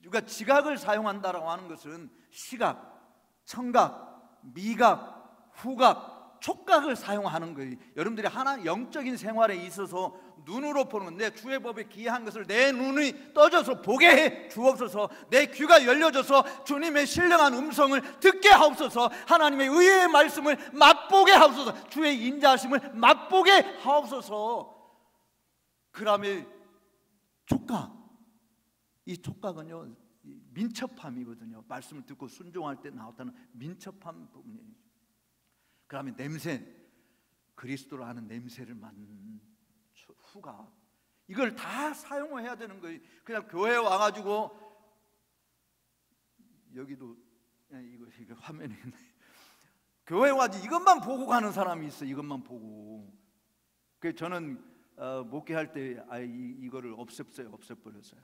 Speaker 2: 그러니까 지각을 사용한다라고 하는 것은 시각, 청각, 미각, 후각, 촉각을 사용하는 거예요. 여러분들이 하나 영적인 생활에 있어서 눈으로 보는, 내 주의 법에 기이한 것을 내 눈이 떠져서 보게 해 주옵소서. 내 귀가 열려져서 주님의 신령한 음성을 듣게 하옵소서. 하나님의 의의 말씀을 맛보게 하옵소서. 주의 인자하심을 맛보게 하옵소서. 그다음에 촉각, 이 촉각은요 민첩함이거든요. 말씀을 듣고 순종할 때 나왔다는 민첩함 부분이에요. 그 다음에 냄새, 그리스도를 아는 냄새를 맡는 후각, 이걸 다 사용을 해야 되는 거예요. 그냥 교회에 와가지고, 여기도 이거 화면에 있네. 교회에 와서 이것만 보고 가는 사람이 있어. 이것만 보고. 그래서 저는 목회할 때 이거를 없애버렸어요.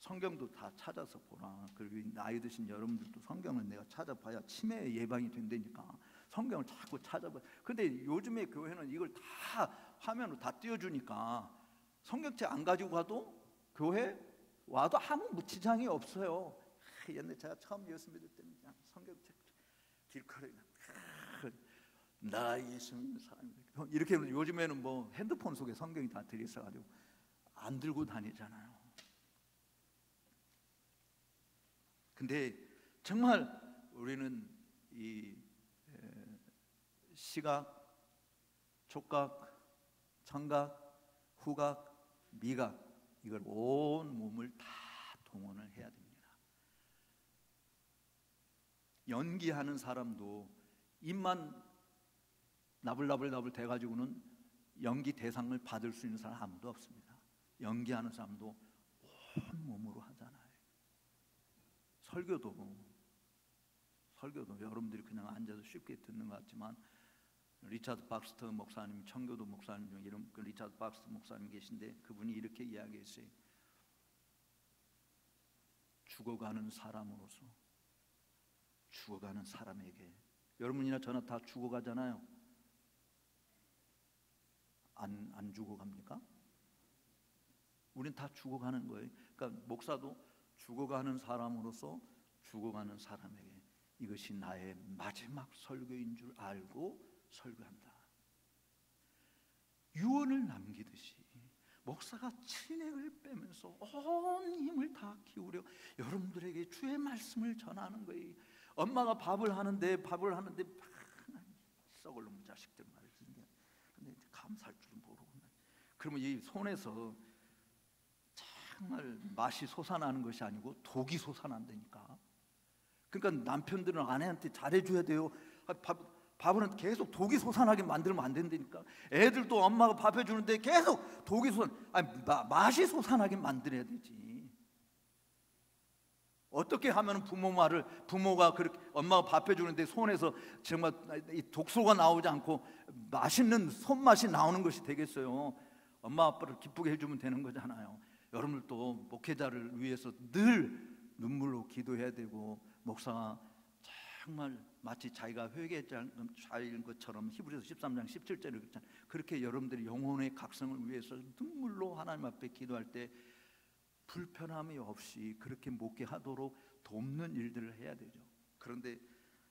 Speaker 2: 성경도 다 찾아서 보라. 그리고 나이 드신 여러분들도 성경을 내가 찾아봐야 치매 예방이 된다니까 성경을 자꾸 찾아봐. 근데 요즘에 교회는 이걸 다 화면으로 다 띄워주니까 성경책 안 가지고 가도 교회 와도 아무 지장이 없어요. 옛날에 제가 처음 예수 믿을 때는 그냥 성경책 길거리에 나 예수 믿는 사람 이렇게, 요즘에는 뭐 핸드폰 속에 성경이 다 들어있어가지고 안 들고 다니잖아요. 근데 정말 우리는 이 시각, 촉각, 청각, 후각, 미각, 이걸 온 몸을 다 동원을 해야 됩니다. 연기하는 사람도 입만 나불나불 대가지고는 연기 대상을 받을 수 있는 사람 아무도 없습니다. 연기하는 사람도 온 몸으로 하잖아요. 설교도 여러분들이 그냥 앉아서 쉽게 듣는 것 같지만, 리차드 박스터 목사님, 청교도 목사님 중에 이런 리차드 박스터 목사님 계신데, 그분이 이렇게 이야기했어요. 죽어가는 사람으로서, 죽어가는 사람에게, 여러분이나 저나 다 죽어가잖아요. 안 죽어갑니까? 우린 다 죽어가는 거예요. 그러니까 목사도 죽어가는 사람으로서 죽어가는 사람에게 이것이 나의 마지막 설교인 줄 알고 설교한다. 유언을 남기듯이 목사가 친액을 빼면서 온 힘을 다 기울여 여러분들에게 주의 말씀을 전하는 거예요. 엄마가 밥을 하는데 썩을 놈 자식들 말이지. 근데 감사할 줄은 모르고, 그러면 이 손에서 정말 맛이 솟아나는 것이 아니고 독이 솟아난다니까. 그러니까 남편들은 아내한테 잘해줘야 돼요. 밥은 계속 독이 솟아나게 만들면 안 된다니까. 애들도 엄마가 밥 해주는데 계속 독이 맛이 솟아나게 만들어야 되지. 어떻게 하면 부모가 그렇게 엄마가 밥 해주는데 손에서 정말 이 독소가 나오지 않고 맛있는 손맛이 나오는 것이 되겠어요? 엄마 아빠를 기쁘게 해주면 되는 거잖아요. 여러분들도 목회자를 위해서 늘 눈물로 기도해야 되고, 목사가 정말 마치 자기가 회개자인 것처럼 히브리서 13장 17절에 그렇잖아요. 그렇게 여러분들이 영혼의 각성을 위해서 눈물로 하나님 앞에 기도할 때 불편함이 없이 그렇게 목회하도록 돕는 일들을 해야 되죠. 그런데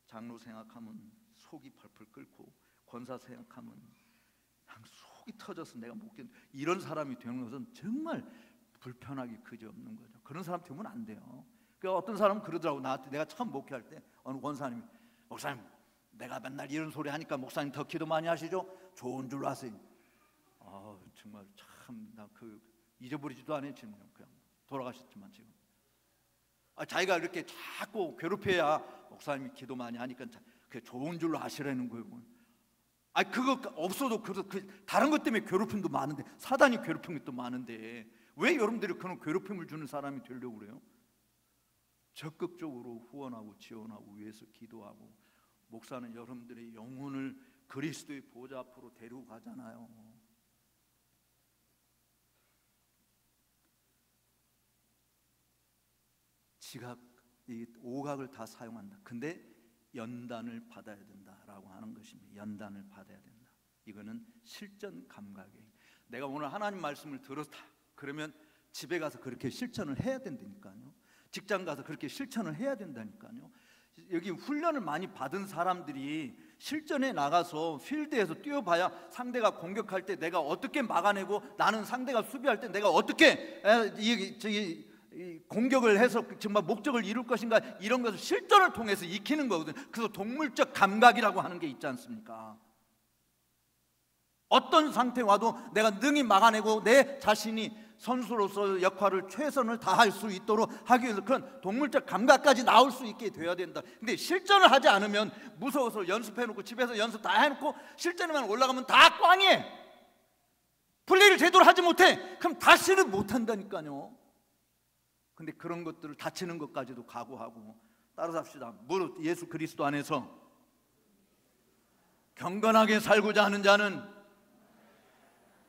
Speaker 2: 장로 생각하면 속이 펄펄 끓고, 권사 생각하면 속이 터져서 내가 목회, 이런 사람이 되는 것은 정말 불편하기 그지없는 거죠. 그런 사람 되면 안 돼요. 그러니까 어떤 사람은 그러더라고. 나한테, 내가 처음 목회할 때 어느 권사님이, 목사님 내가 맨날 이런 소리 하니까 목사님 더 기도 많이 하시죠? 좋은 줄 아세요. 정말 참 나 잊어버리지도 않았지. 그냥 돌아가셨지만 지금 자기가 이렇게 자꾸 괴롭혀야 목사님이 기도 많이 하니까 그게 좋은 줄로 아시라는 거예요. 그거 없어도 다른 것 때문에 괴롭힘도 많은데, 사단이 괴롭힌 것도 많은데 왜 여러분들이 그런 괴롭힘을 주는 사람이 되려고 그래요? 적극적으로 후원하고 지원하고 위해서 기도하고, 목사는 여러분들의 영혼을 그리스도의 보좌 앞으로 데리고 가잖아요. 지각, 이 오각을 다 사용한다. 근데 연단을 받아야 된다라고 하는 것입니다. 연단을 받아야 된다. 이거는 실전 감각이에요. 내가 오늘 하나님 말씀을 들었다 그러면 집에 가서 그렇게 실천을 해야 된다니까요. 직장 가서 그렇게 실천을 해야 된다니까요. 여기 훈련을 많이 받은 사람들이 실전에 나가서 필드에서 뛰어봐야 상대가 공격할 때 내가 어떻게 막아내고 나는 상대가 수비할 때 내가 어떻게 공격을 해서 정말 목적을 이룰 것인가, 이런 것을 실전을 통해서 익히는 거거든요. 그래서 동물적 감각이라고 하는 게 있지 않습니까? 어떤 상태 와도 내가 능히 막아내고 내 자신이 선수로서 역할을 최선을 다할 수 있도록 하기 위해서 그런 동물적 감각까지 나올 수 있게 되어야 된다. 근데 실전을 하지 않으면 무서워서 연습해놓고 집에서 연습 다 해놓고 실전에만 올라가면 다 꽝이에요. 플레이를 제대로 하지 못해. 그럼 다시는 못한다니까요. 근데 그런 것들을 다치는 것까지도 각오하고 따라서 합시다. 무릇 예수 그리스도 안에서 경건하게 살고자 하는 자는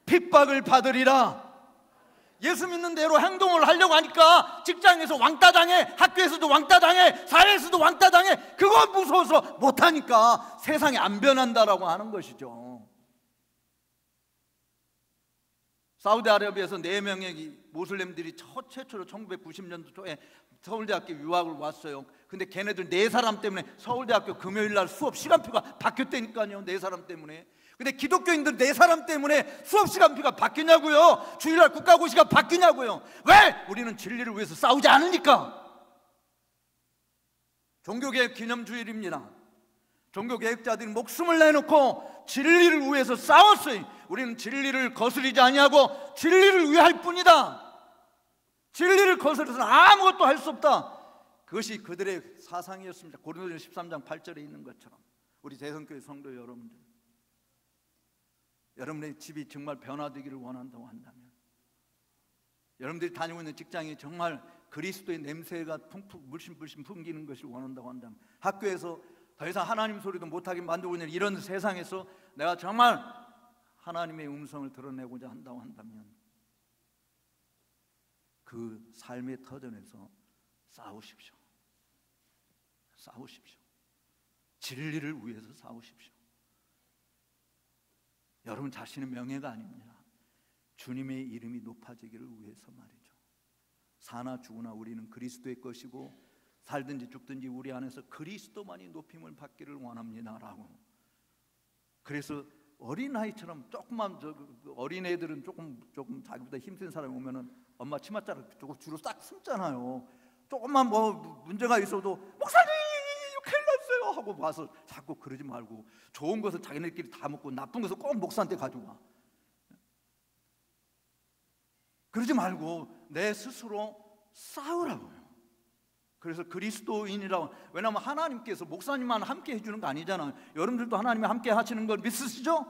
Speaker 2: 핍박을 받으리라. 예수 믿는 대로 행동을 하려고 하니까 직장에서 왕따 당해, 학교에서도 왕따 당해, 사회에서도 왕따 당해. 그거 무서워서 못하니까 세상이 안 변한다라고 하는 것이죠. 사우디아라비아에서 4명의 모슬렘들이 최초로 1990년도 초에 서울대학교 유학을 왔어요. 근데 걔네들 4사람 때문에 서울대학교 금요일날 수업 시간표가 바뀌었다니까요. 4사람 때문에. 근데 기독교인들 4사람 때문에 수업 시간표가 바뀌냐고요. 주일날 국가고시가 바뀌냐고요. 왜? 우리는 진리를 위해서 싸우지 않으니까. 종교개혁 기념주일입니다. 종교개혁자들이 목숨을 내놓고 진리를 위해서 싸웠어요. 우리는 진리를 거스르지 아니하고 진리를 위할 뿐이다. 진리를 거스려서는 아무것도 할 수 없다. 그것이 그들의 사상이었습니다. 고린도전서 13장 8절에 있는 것처럼. 우리 대성교회 성도 여러분들, 여러분의 집이 정말 변화되기를 원한다고 한다면, 여러분들이 다니고 있는 직장이 정말 그리스도의 냄새가 물씬 풍기는 것을 원한다고 한다면, 학교에서 더 이상 하나님 소리도 못하게 만들고 있는 이런 세상에서 내가 정말 하나님의 음성을 드러내고자 한다고 한다면, 그 삶의 터전에서 싸우십시오. 싸우십시오. 진리를 위해서 싸우십시오. 여러분 자신의 명예가 아닙니다. 주님의 이름이 높아지기를 위해서 말이죠. 사나 죽으나 우리는 그리스도의 것이고 살든지 죽든지 우리 안에서 그리스도만이 높임을 받기를 원합니다라고. 그래서 어린아이처럼 조금만, 어린애들은 조금 자기보다 힘든 사람이 오면은 엄마 치맛자락 주로 싹 숨잖아요. 조금만 뭐 문제가 있어도 목사님 큰일 났어요 하고 와서 자꾸 그러지 말고, 좋은 것은 자기네끼리 다 먹고 나쁜 것은 꼭 목사한테 가져와. 그러지 말고 내 스스로 싸우라고요. 그래서 그리스도인이라고. 왜냐하면 하나님께서 목사님만 함께 해주는 거 아니잖아요. 여러분들도 하나님이 함께 하시는 걸 믿으시죠?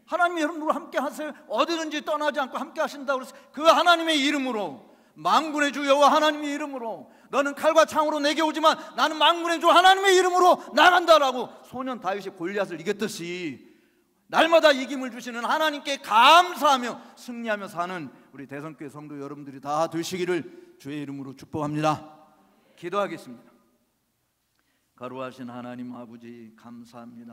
Speaker 2: 하나님이 여러분들과 함께 하세요. 어디든지 떠나지 않고 함께 하신다고 그래서 그 하나님의 이름으로, 만군의 주 여호와 하나님의 이름으로, 너는 칼과 창으로 내게 오지만 나는 만군의 주 하나님의 이름으로 나간다라고 소년 다윗이 골리앗을 이겼듯이 날마다 이김을 주시는 하나님께 감사하며 승리하며 사는 우리 대성교회 성도 여러분들이 다 되시기를 주의 이름으로 축복합니다. 기도하겠습니다. 거룩하신 하나님 아버지 감사합니다.